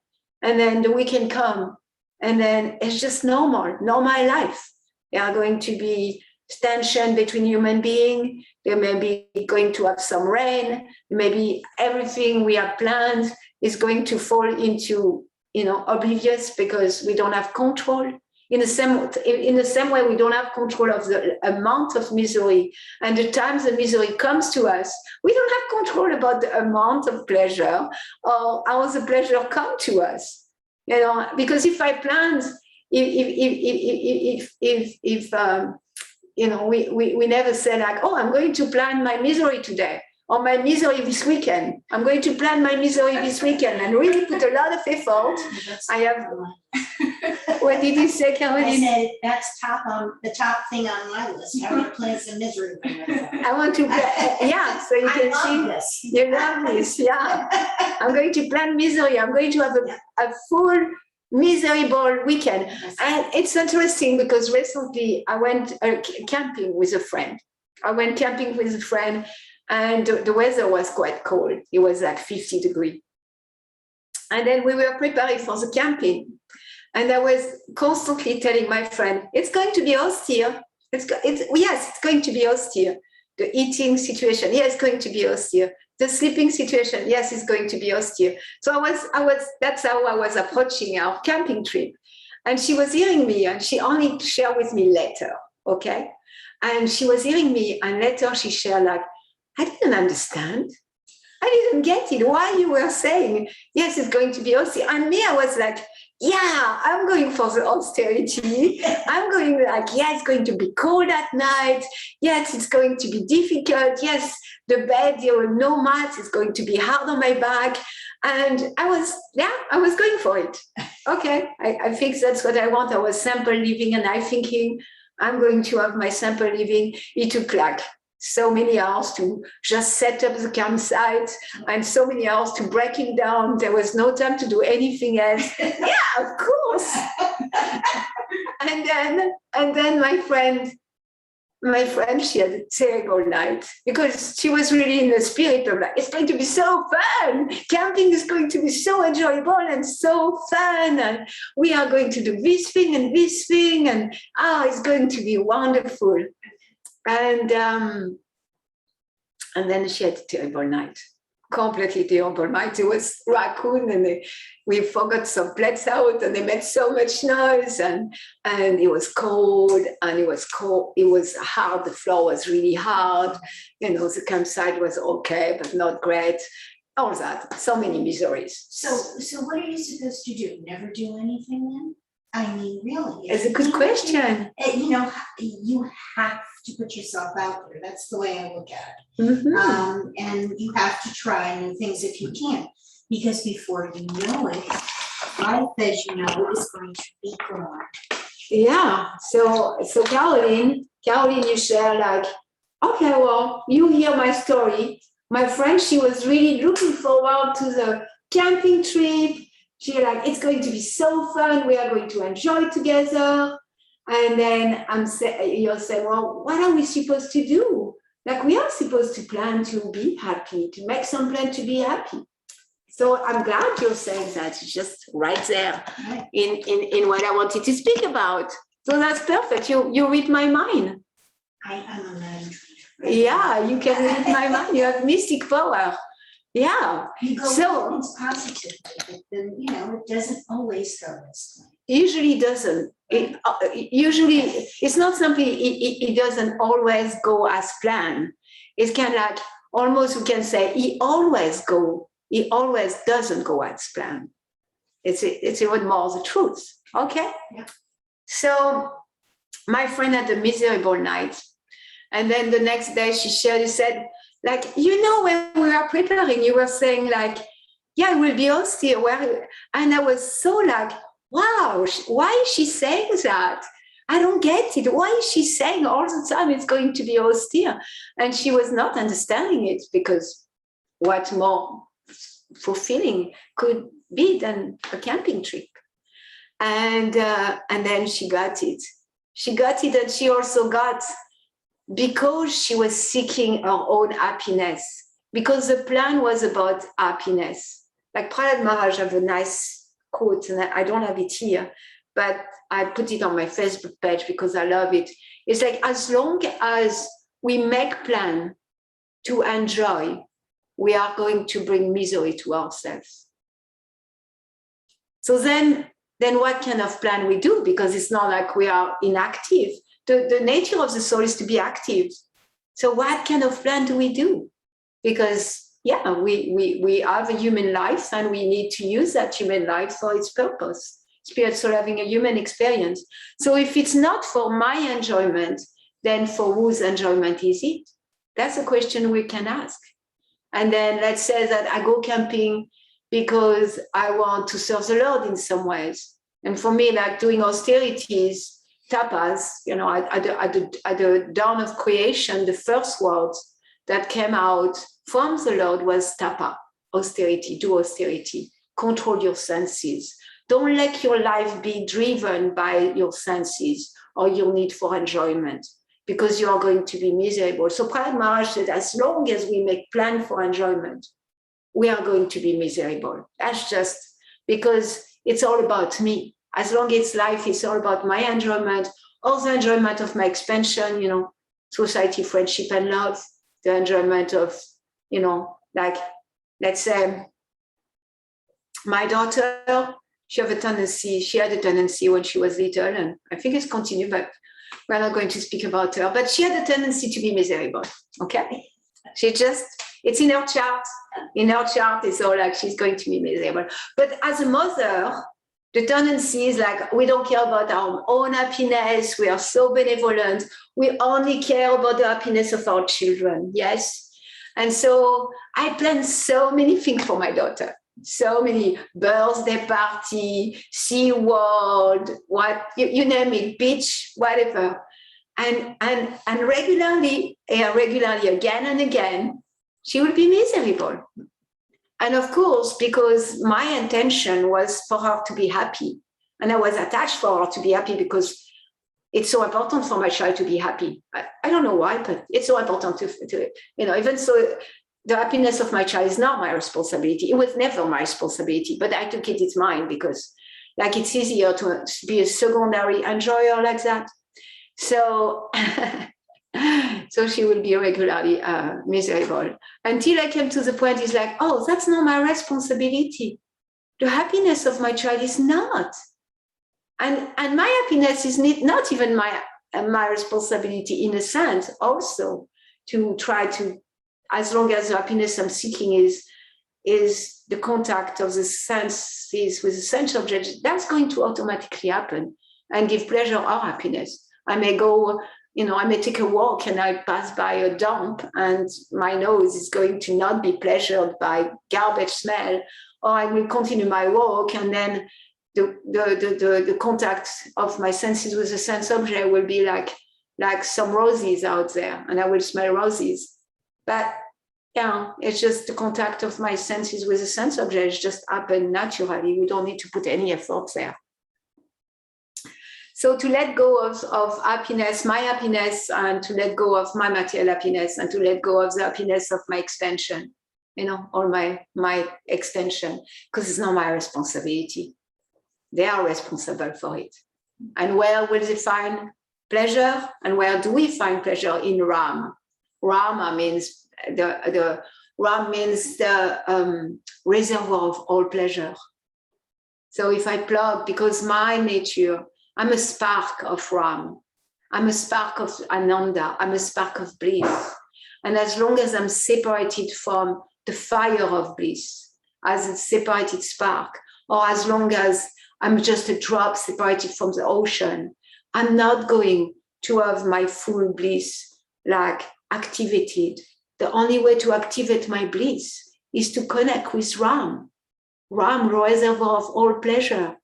And then the weekend come and then it's just normal life. There are going to be tension between human beings. There may be going to have some rain. Maybe everything we have planned is going to fall into, oblivious because we don't have control. In the same way, we don't have control of the amount of misery. And the times the misery comes to us, we don't have control about the amount of pleasure or how the pleasure comes to us. Because if I planned, we never say I'm going to plan my misery today or my misery this weekend. I'm going to plan my misery this weekend and really put a lot of effort. I have. What did you say, Caroline? I said that's the top thing on my list. I want to plan some misery. I want to plan, so you can see this. You love this, yeah. I'm going to plan misery. I'm going to have a full miserable weekend. And it's interesting because recently I went camping with a friend. And the weather was quite cold. It was like 50 degrees. And then we were preparing for the camping. And I was constantly telling my friend, it's going to be austere. It's going to be austere. The eating situation, yes, it's going to be austere. The sleeping situation, yes, it's going to be austere. So that's how I was approaching our camping trip. And she was hearing me, and she only shared with me later, okay? And she was hearing me, and later she shared I didn't understand. I didn't get it. Why you were saying, yes, it's going to be austere. And me, I was yeah, I'm going for the austerity. I'm going it's going to be cold at night. Yes, it's going to be difficult. Yes, the bed, no mat, is going to be hard on my back. And I was going for it. Okay, I think that's what I want. I was simple living and I thinking I'm going to have my simple living. It took so many hours to just set up the campsite and so many hours to breaking down. There was no time to do anything else. Yeah, of course. and then my friend, she had a terrible night because she was really in the spirit of it's going to be so fun. Camping is going to be so enjoyable and so fun. And we are going to do this thing and this thing. And it's going to be wonderful. And then she had a terrible night. completely terrible. It was raccoon, and we forgot some plates out, and they made so much noise, and it was cold, and it was cold. It was hard. The floor was really hard. The campsite was okay, but not great. All that, so many miseries. So what are you supposed to do? Never do anything then? I mean, really? It's a good question. You have to put yourself out there. That's the way I look at it. Mm-hmm. And you have to try new things if you can, because before you know it, life as you know it is going to be gone. Yeah. So Caroline, you share like, okay, well, you hear my story. My friend, she was really looking forward to the camping trip. She like, it's going to be so fun. We are going to enjoy together. And then you'll say, well, what are we supposed to do? Like, we are supposed to plan to be happy, to make some plan to be happy. So I'm glad you're saying that. It's just right there in what I wanted to speak about. So that's perfect. You read my mind. I'm a man. Yeah, you can read my mind. You have mystic power. Yeah. You go So things positively, but then it doesn't always go this way. Usually doesn't. Usually it's not something. It doesn't always go as planned. It's kind of like almost we can say it always doesn't go as planned. It's even more the truth. Okay. Yeah. So my friend had a miserable night. And then the next day she said, like, when we were preparing, you were saying like, yeah, it will be austere. And I was so like, wow, why is she saying that? I don't get it. Why is she saying all the time it's going to be austere? And she was not understanding it, because what more fulfilling could be than a camping trip? And then she got it. She got it, and she also got, because she was seeking her own happiness, because the plan was about happiness. Like Prahlad Maharaj have a nice quote, and I don't have it here, but I put it on my Facebook page because I love it. It's like, as long as we make plan to enjoy, we are going to bring misery to ourselves. So then what kind of plan we do? Because it's not like we are inactive. The nature of the soul is to be active. So what kind of plan do we do? Because we have a human life, and we need to use that human life for its purpose. Spirit soul having a human experience. So if it's not for my enjoyment, then for whose enjoyment is it? That's a question we can ask. And then let's say that I go camping because I want to serve the Lord in some ways. And for me, like doing austerities, tapas, at the dawn of creation, the first word that came out from the Lord was tapa, austerity, do austerity, control your senses. Don't let your life be driven by your senses or your need for enjoyment, because you are going to be miserable. So Prahlad Maharaj said, as long as we make plan for enjoyment, we are going to be miserable. That's just because it's all about me. As long as life is all about my enjoyment, or the enjoyment of my expansion, society, friendship, and love, the enjoyment of, like, let's say, my daughter, she had a tendency when she was little, and I think it's continued, but we're not going to speak about her, but she had a tendency to be miserable, okay? It's in her chart. In her chart, it's all like she's going to be miserable. But as a mother, the tendency is like, we don't care about our own happiness. We are so benevolent. We only care about the happiness of our children. Yes. And so I planned so many things for my daughter. So many birthday party, sea world, what you name it, beach, whatever. And regularly again and again, she will be miserable. And of course, because my intention was for her to be happy, and I was attached for her to be happy because it's so important for my child to be happy. I don't know why, but it's so important to even so, the happiness of my child is not my responsibility. It was never my responsibility, but I took it as mine because, like, it's easier to be a secondary enjoyer like that. So So she will be regularly miserable. Until I came to the point, it's like, oh, that's not my responsibility. The happiness of my child is not. And my happiness is not even my responsibility in a sense, also to try to, as long as the happiness I'm seeking is the contact of the senses with the sense object, that's going to automatically happen and give pleasure or happiness. I may go, I may take a walk and I pass by a dump and my nose is going to not be pleasured by garbage smell, or I will continue my walk and then the contact of my senses with the sense object will be like some roses out there and I will smell roses. But yeah, it's just the contact of my senses with the sense object. It's just happen naturally. We don't need to put any effort there. So to let go of happiness, my happiness, and to let go of my material happiness, and to let go of the happiness of my extension, or my extension, because it's not my responsibility. They are responsible for it. And where will they find pleasure? And where do we find pleasure? In Ram. Rama means the reservoir of all pleasure. So if I plug, because my nature, I'm a spark of Ram. I'm a spark of Ananda. I'm a spark of bliss. And as long as I'm separated from the fire of bliss, as a separated spark, or as long as I'm just a drop separated from the ocean, I'm not going to have my full bliss activated. The only way to activate my bliss is to connect with Ram. Ram, reservoir of all pleasure.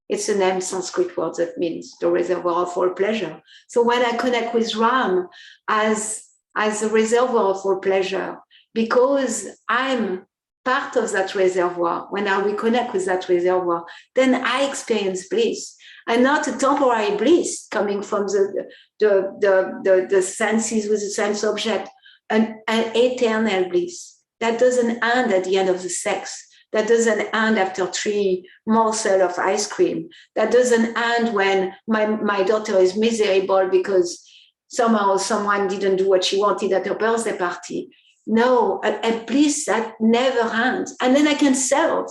It's a name Sanskrit word that means the reservoir of all pleasure. So when I connect with Ram as a reservoir of all pleasure, because I'm part of that reservoir, when I reconnect with that reservoir, then I experience bliss, and not a temporary bliss coming from the senses with the sense object, an eternal bliss that doesn't end at the end of the sex, that doesn't end after 3 morsels of ice cream, that doesn't end when my daughter is miserable because somehow someone didn't do what she wanted at her birthday party. No, a bliss that never ends. And then I can serve.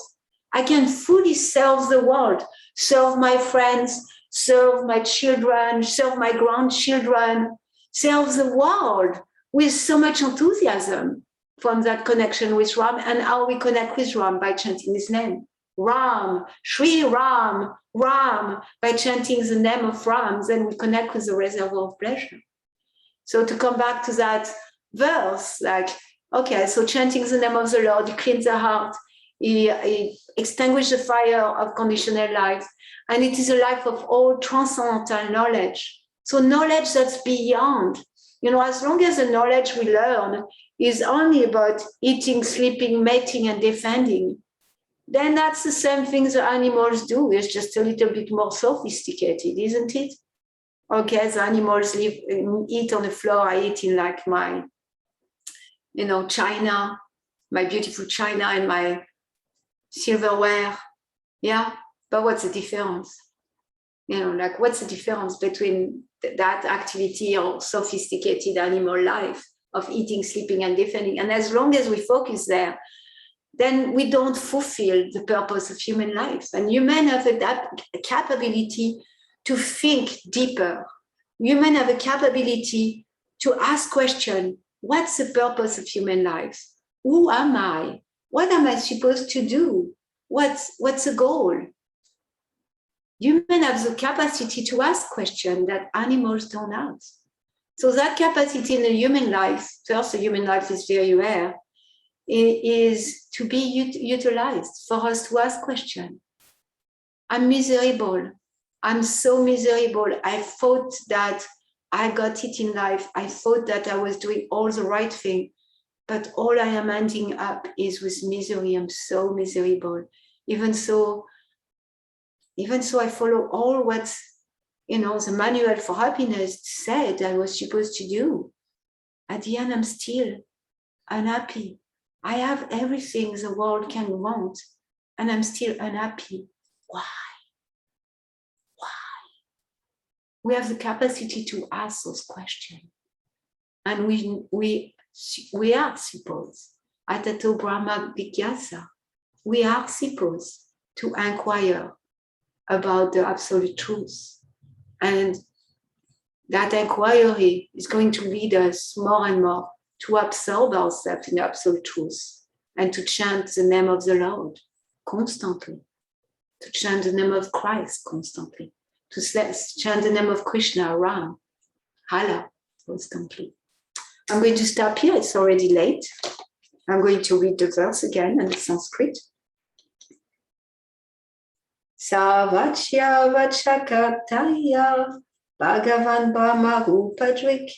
I can fully serve the world, serve my friends, serve my children, serve my grandchildren, serve the world with so much enthusiasm from that connection with Ram. And how we connect with Ram? By chanting his name. Ram, Shri Ram, Ram. By chanting the name of Ram, then we connect with the reservoir of pleasure. So to come back to that verse, okay, so chanting the name of the Lord, he cleans the heart, he extinguishes the fire of conditional life, and it is a life of all transcendental knowledge. So knowledge that's beyond, as long as the knowledge we learn is only about eating, sleeping, mating, and defending, then that's the same thing the animals do. It's just a little bit more sophisticated, isn't it? Okay, the animals eat on the floor. I eat in my, china, my beautiful china and my silverware. Yeah, but what's the difference? What's the difference between that activity or sophisticated animal life of eating, sleeping, and defending? And as long as we focus there, then we don't fulfill the purpose of human life. And humans have a capability to think deeper. Humans have a capability to ask questions. What's the purpose of human life? Who am I? What am I supposed to do? What's the goal? Humans have the capacity to ask questions that animals don't have. So that capacity in the human life, first, the human life is very rare, is to be utilized for us to ask questions. I'm miserable. I'm so miserable. I thought that I got it in life. I thought that I was doing all the right thing, but all I am ending up is with misery. I'm so miserable. Even so I follow all what, the manual for happiness said I was supposed to do. At the end, I'm still unhappy. I have everything the world can want, and I'm still unhappy. Why? We have the capacity to ask those questions. And we are supposed, Atato Brahma Vigyasa, we are supposed to inquire about the absolute truth. And that inquiry is going to lead us more and more to absorb ourselves in the absolute truth and to chant the name of the Lord constantly, to chant the name of Christ constantly, to chant the name of Krishna around, Hala constantly. I'm going to stop here, it's already late. I'm going to read the verse again in the Sanskrit. Savachya vachakataya Bhagavan Brahma Rupadrik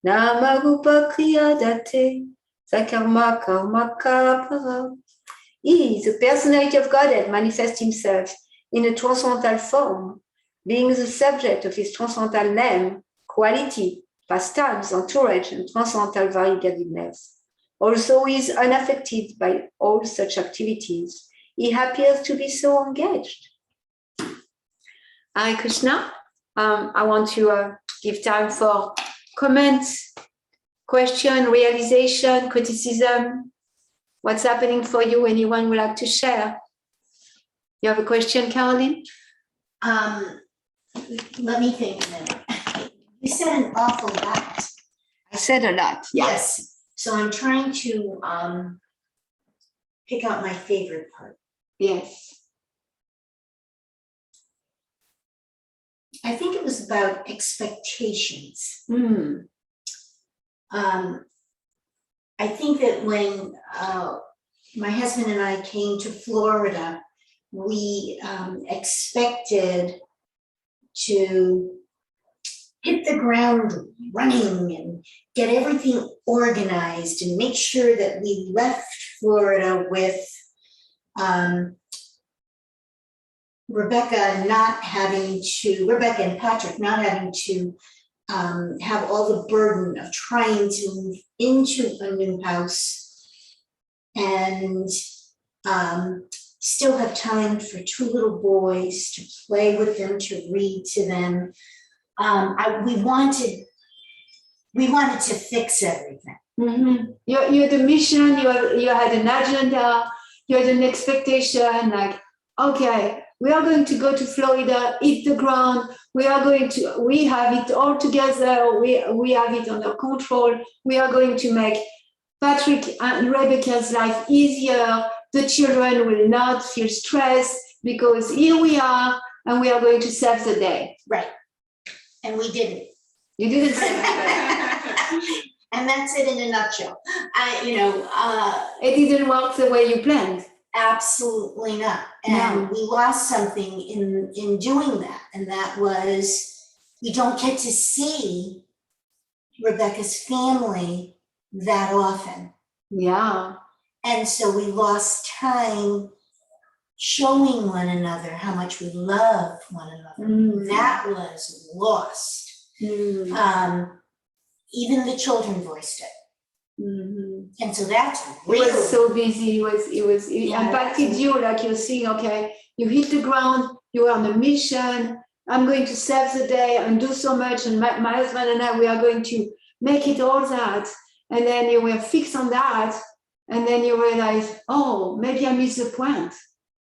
Nama Rupa Kriya Date Sakarma Karma Kapara. He, the personality of Godhead, manifests himself in a transcendental form, being the subject of his transcendental name, quality, pastimes, entourage, and transcendental variegatedness. Also, he is unaffected by all such activities. He appears to be so engaged. Hare Krishna. I want to give time for comments, question, realization, criticism. What's happening for you? Anyone would like to share? You have a question, Caroline? Let me think a minute. You said an awful lot. I said a lot. Yeah. Yes. So I'm trying to pick out my favorite part. Yes. I think it was about expectations. I think that when my husband and I came to Florida, we expected to hit the ground running and get everything organized and make sure that we left Florida with Rebecca and Patrick not having to have all the burden of trying to move into a new house and still have time for two little boys to play with them, to read to them. We wanted to fix everything. Mm-hmm. You had a mission, you had an agenda, you had an expectation, like, okay, we are going to go to Florida, hit the ground, we have it all together, we have it under control, we are going to make Patrick and Rebecca's life easier, the children will not feel stressed because here we are and we are going to save the day. Right. And we didn't. You didn't save the day. And that's it in a nutshell. It didn't work the way you planned. Absolutely not. And we lost something in doing that. And that was, we don't get to see Rebecca's family that often. Yeah. And so we lost time showing one another how much we love one another. Mm. That was lost. Mm. Even the children voiced it. Mm-hmm. And so that's He really was so busy. It Yeah. impacted you, like you're saying, okay, you hit the ground, you are on a mission, I'm going to save the day and do so much, and my husband and I, we are going to make it all that. And then you were fixed on that, and then you realize, oh, maybe I missed the point.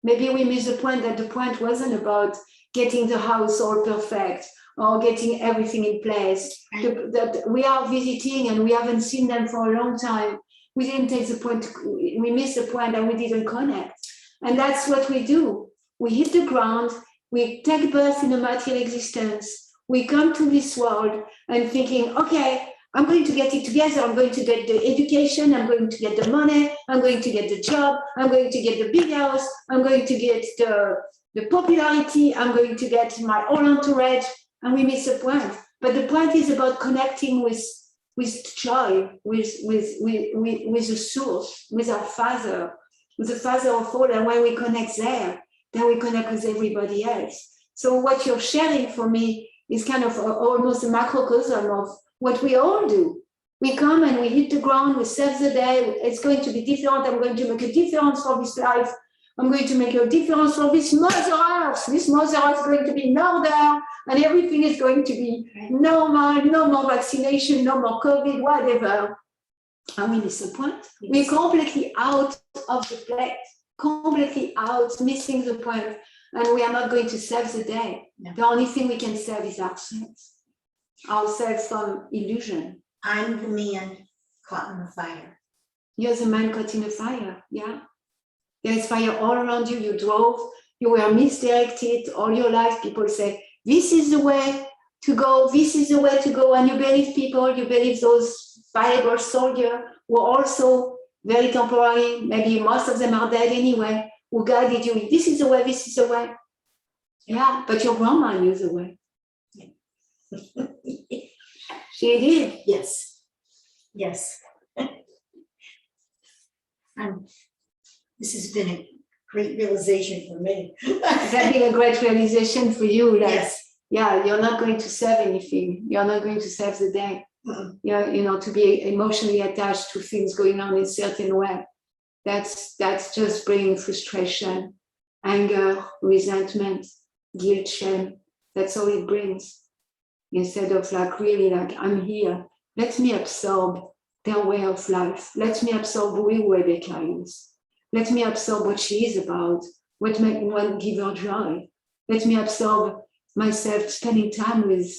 Maybe we missed the point, that the point wasn't about getting the house all perfect or getting everything in place. Right. That we are visiting and we haven't seen them for a long time. We didn't take the point, we missed the point and we didn't connect. And that's what we do. We hit the ground, we take birth in a material existence, we come to this world and thinking, okay, I'm going to get it together, I'm going to get the education, I'm going to get the money, I'm going to get the job, I'm going to get the big house, I'm going to get the popularity, I'm going to get my whole entourage, and we miss the point. But the point is about connecting with joy, with the source, with our Father, with the Father of all. And when we connect there, then we connect with everybody else. So what you're sharing for me is kind of almost a macrocosm of what we all do. We come and we hit the ground, we save the day, it's going to be different, I'm going to make a difference for this life, I'm going to make a difference for this Mother Earth. This Mother Earth is going to be in order. and everything is going to be normal, no more vaccination, no more COVID, whatever. And we miss the point. We're completely out of the plate, completely out, missing the point, and we are not going to save the day. No. The only thing we can save is ourselves from illusion. I'm the man caught in the fire. You're the man caught in the fire, yeah. There is fire all around you. You drove, you were misdirected all your life. People say, this is the way to go, this is the way to go. And you believe people, you believe those Bible soldiers who are also very temporary, maybe most of them are dead anyway, who guided you. This is the way, this is the way. Yeah, but your grandma knew the way. She did. Yes. This has been a great realization for me. It's been a great realization for you. Like, Yes. yeah, you're not going to save anything. You're not going to save the day. Mm. Yeah, to be emotionally attached to things going on in a certain way. That's just bringing frustration, anger, resentment, guilt, shame. That's all it brings. Instead of like really like, I'm here. Let me absorb their way of life. Let me absorb who Rebecca is. Let me absorb what she is about. What give her joy. Let me absorb myself spending time with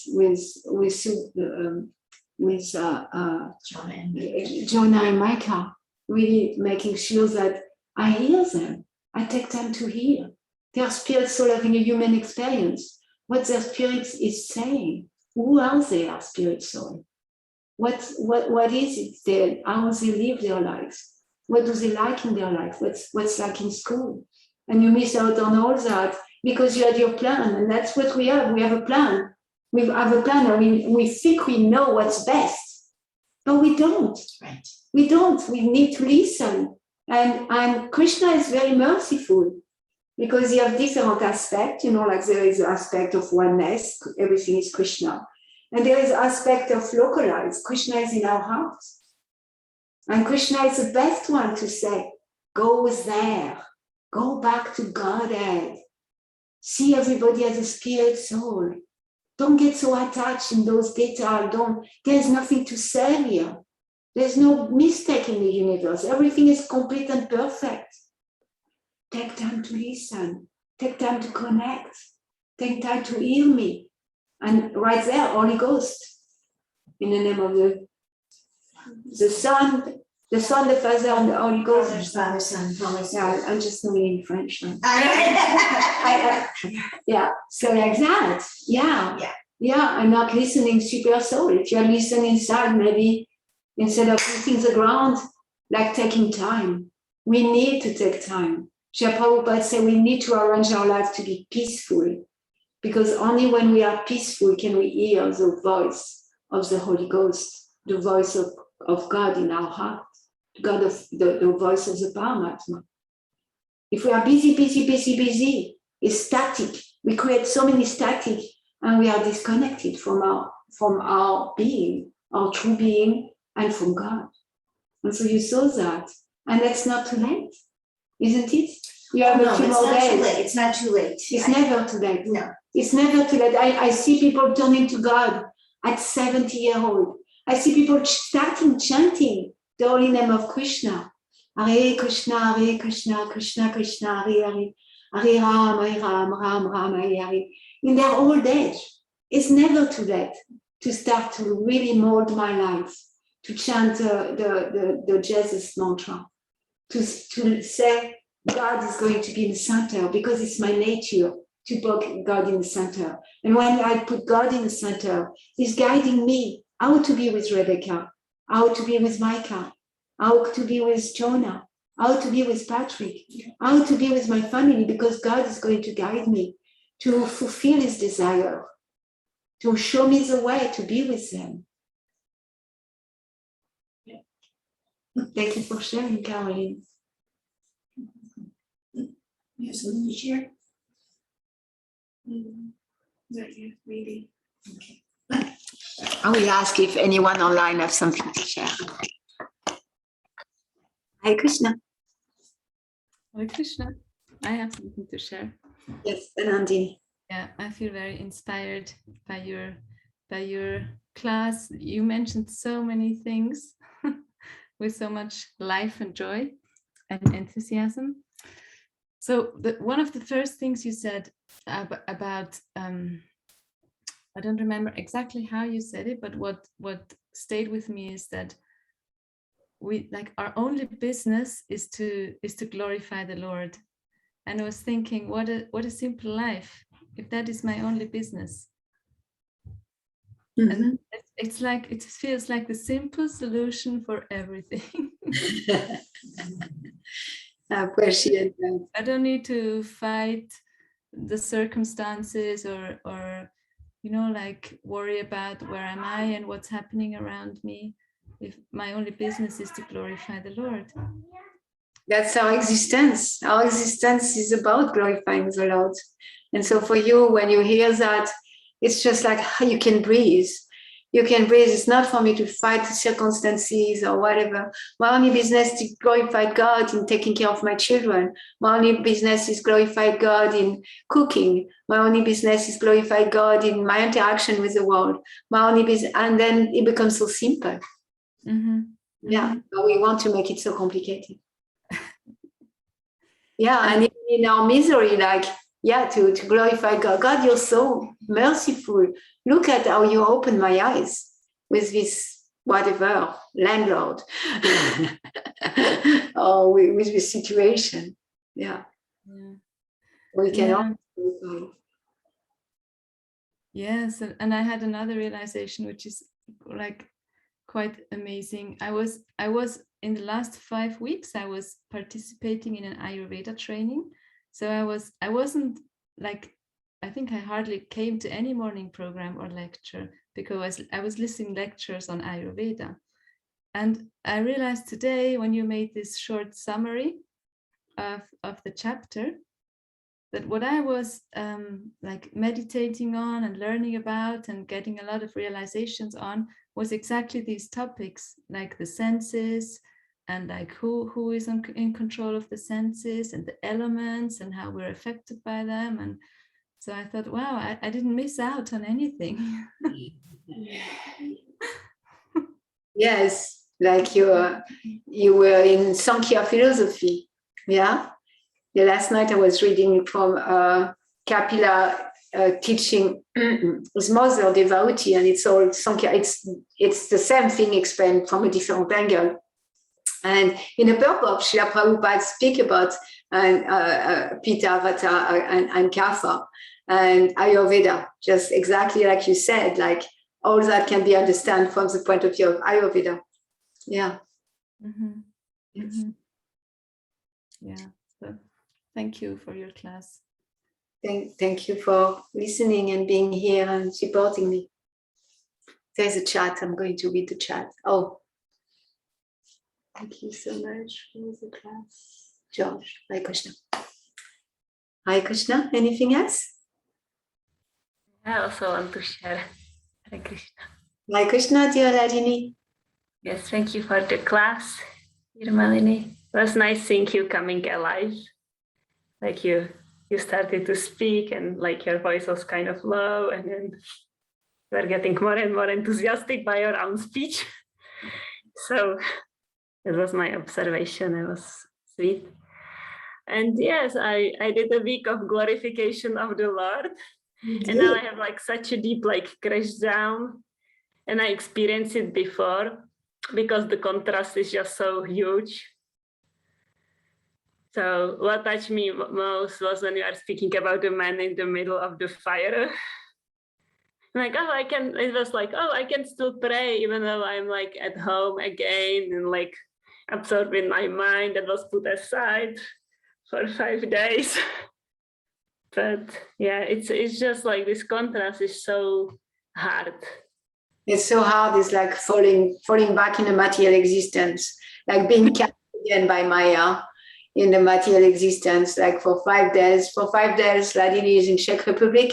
Jonah and Micah, really making sure that I hear them. I take time to hear. Their spirit soul having a human experience. What their spirit is saying. Who are they, our spirit soul? What is it there? How they live their lives? What do they like in their life? What's like in school? And you miss out on all that because you had your plan, and that's what we have. We have a plan. We have a plan, and we think we know what's best, but we don't. Right. We don't. We need to listen. And Krishna is very merciful because you have different aspects. Like there is an aspect of oneness. Everything is Krishna. And there is an aspect of localized. Krishna is in our hearts. And Krishna is the best one to say, go there. Go back to Godhead. See everybody as a spirit soul. Don't get so attached in those details. There's nothing to say here. There's no mistake in the universe. Everything is complete and perfect. Take time to listen. Take time to connect. Take time to hear me. And right there, Holy Ghost. In the name of the Son, the Father, and the Holy Ghost. Father, Son, Holy Spirit. Yeah, I'm just knowing in French. Yeah, so like that. Yeah. I'm not listening super soul. If you're listening inside, maybe instead of hitting the ground, like taking time. We need to take time. Srila Prabhupada said we need to arrange our life to be peaceful, because only when we are peaceful can we hear the voice of the Holy Ghost, the voice of God in our heart, God of the voice of the Paramatma. If we are busy, it's static. We create so many static, and we are disconnected from our being, our true being, and from God. And so you saw that, and that's not too late, isn't it? You have a few more days. It's not too late. It's never too late. No. It's never too late. I see people turning to God at 70 years old. I see people starting chanting the holy name of Krishna. Hare Krishna, Krishna Krishna, Hare Hare, Hare Ram, Ram Ram, Hare Hare. In their old age, it's never too late to start to really mold my life, to chant the Jesus mantra, to say God is going to be in the center, because it's my nature to put God in the center. And when I put God in the center, He's guiding me how to be with Rebecca, how to be with Micah, how to be with Jonah, how to be with Patrick, how to be with my family, because God is going to guide me to fulfill His desire, to show me the way to be with them. Thank you for sharing, Caroline. You have something to share? Not yet, maybe. Okay. I will ask if anyone online has something to share. Hare Krishna. Hare Krishna. I have something to share. Yes, Nandini. Yeah, I feel very inspired by your class. You mentioned so many things with so much life and joy and enthusiasm. So one of the first things you said about I don't remember exactly how you said it, but what stayed with me is that we like our only business is to glorify the Lord. And I was thinking, what a simple life, if that is my only business. Mm-hmm. And it's like, it feels like the simple solution for everything. I appreciate that. I don't need to fight the circumstances or you know, like worry about where am I and what's happening around me. If my only business is to glorify the Lord. That's our existence. Our existence is about glorifying the Lord. And so for you, when you hear that, it's just like you can breathe. You can breathe. It's not for me to fight the circumstances or whatever. My only business is to glorify God in taking care of my children. My only business is glorify God in cooking. My only business is glorify God in my interaction with the world. My only business, and then it becomes so simple. Mm-hmm. Yeah, Mm-hmm. but we want to make it so complicated. Yeah, and even in our misery, like, yeah, to glorify God. God, you're so merciful. Look at how you opened my eyes with this, whatever, landlord, or with this situation. Yeah. Yeah. We can Yeah. also. Yes, and I had another realization, which is like quite amazing. I was in the last 5 weeks, I was participating in an Ayurveda training. So I wasn't like, I think I hardly came to any morning program or lecture because I was listening lectures on Ayurveda. And I realized today, when you made this short summary of the chapter, that what I was like meditating on and learning about and getting a lot of realizations on was exactly these topics, like the senses and like who is in control of the senses and the elements and how we're affected by them. And so I thought, wow, I didn't miss out on anything. Yes, like you were in Sankhya philosophy. Yeah. Yeah, last night I was reading from Kapila teaching his mother devotee, and it's all Sankhya. It's the same thing explained from a different angle. And in a purport, Srila Prabhupada speak about Pitta, Vata, and Kapha, and Ayurveda, just exactly like you said, like all that can be understood from the point of view of Ayurveda. Yeah. Mm-hmm. Mm-hmm. Yeah. So thank you for your class. Thank you for listening and being here and supporting me. There's a chat. I'm going to read the chat. Oh, thank you so much for the class. George, Hare Krishna. Hare Krishna. Anything else? I also want to share. Hare Krishna. Hare Krishna, dear Rajini. Yes, thank you for the class, dear Malini. It was nice seeing you coming alive. Like you started to speak and like your voice was kind of low and then you were getting more and more enthusiastic by your own speech. So it was my observation. It was sweet. And yes, I did a week of glorification of the Lord. And now I have like such a deep like crash down. And I experienced it before because the contrast is just so huge. So what touched me most was when you are speaking about the man in the middle of the fire. Like, oh, it was like, oh, I can still pray even though I'm like at home again and like absorbed in my mind that was put aside for 5 days. But yeah, it's just like this contrast is so hard. It's so hard. It's like falling back in a material existence, like being captured again by Maya in the material existence. Like for 5 days. For 5 days, Ladini is in Czech Republic,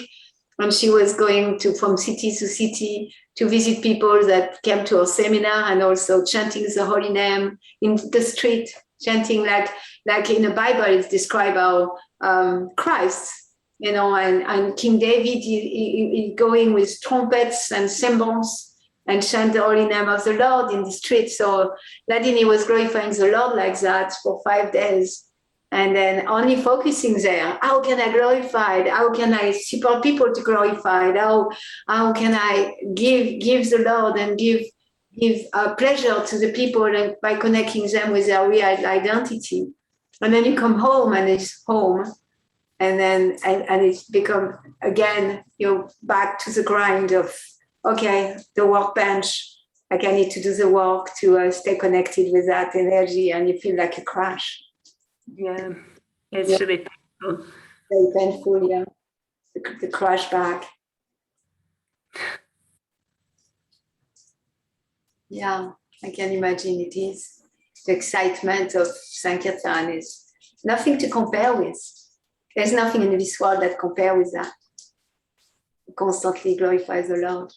and she was going from city to city to visit people that came to her seminar, and also chanting the holy name in the street, chanting like in the Bible. It's described how Christ you know, and King David is going with trumpets and cymbals and chant the holy name of the Lord in the street. So Malini was glorifying the Lord like that for 5 days. And then only focusing there. How can I glorify it? How can I support people to glorify it? How can I give the Lord and give pleasure to the people, and by connecting them with their real identity? And then you come home and it's home. And then and it's become, again, you're back to the grind of, okay, the workbench. Like I need to do the work to stay connected with that energy, and you feel like a crash. Yeah, it's really painful. Very painful, yeah. The crash back. Yeah, I can imagine it is. The excitement of Sankirtan is nothing to compare with. There's nothing in this world that compares with that. It constantly glorifies the Lord.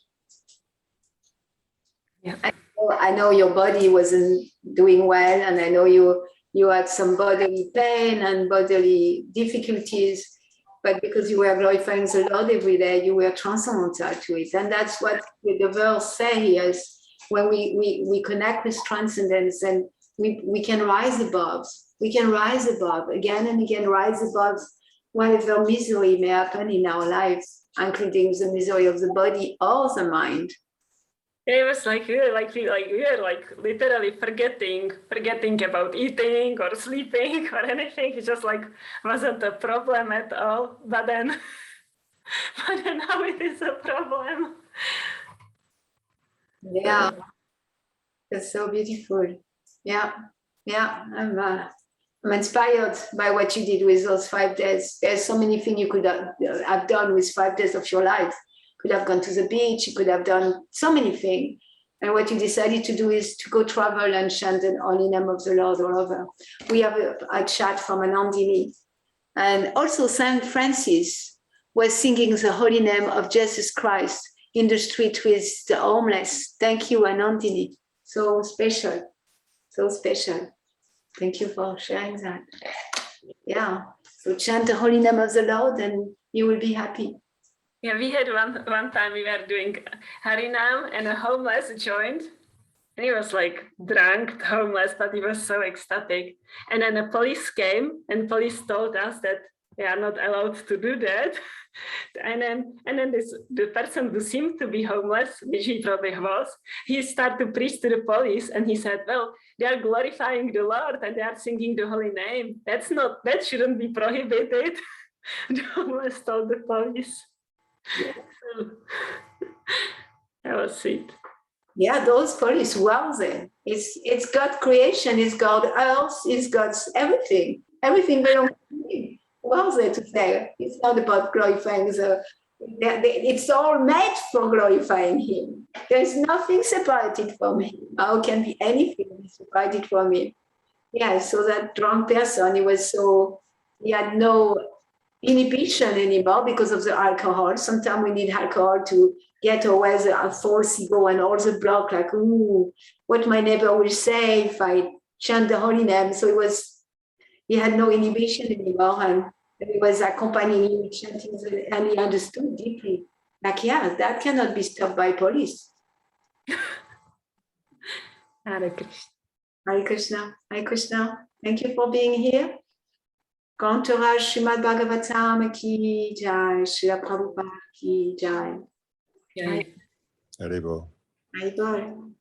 Yeah. I know your body wasn't doing well, and I know you had some bodily pain and bodily difficulties, but because you were glorifying the Lord every day, you were transcendental to it. And that's what the verse says here is, when we connect with transcendence, and we can rise above. We can rise above, again and again, rise above whatever misery may happen in our lives, including the misery of the body or the mind. It was like we were literally forgetting about eating or sleeping or anything. It just like wasn't a problem at all. But then now it is a problem. Yeah, that's so beautiful. Yeah, I'm inspired by what you did with those 5 days. There's so many things you could have done with 5 days of your life. Could have gone to the beach, you could have done so many things. And what you decided to do is to go travel and chant the holy name of the Lord all over. We have a chat from Anandini. And also Saint Francis was singing the holy name of Jesus Christ in the street with the homeless. Thank you, Anandini. So special, so special. Thank you for sharing that. Yeah, so chant the holy name of the Lord and you will be happy. Yeah, we had one time we were doing Harinam and a homeless joined. And he was like drunk, homeless, but he was so ecstatic. And then the police came and police told us that we are not allowed to do that. And then the person who seemed to be homeless, which he probably was, he started to preach to the police, and he said, well, they are glorifying the Lord and they are singing the holy name. That shouldn't be prohibited. The homeless told the police. So, that was it. Yeah, those police, wow, then it's God creation, it's God earth, it's God's everything. Everything belongs to Him. Wow, there to say it's not about glorifying it's all made for glorifying Him. There's nothing separated from Him. How can be anything separated from Him? Yeah, so that drunk person, he had no inhibition anymore because of the alcohol. Sometimes we need alcohol to get away the false ego and all the block, like, ooh, what my neighbor will say if I chant the holy name. So he had no inhibition anymore, and he was accompanying him chanting, and he understood deeply, like, yeah, that cannot be stopped by police. Hare Krishna. Hare Krishna. Hare Krishna. Thank you for being here. Kantora Srimad Bhagavatam ki jai, Srila Prabhupada ki jai. Yeah. Haribol. Haribol.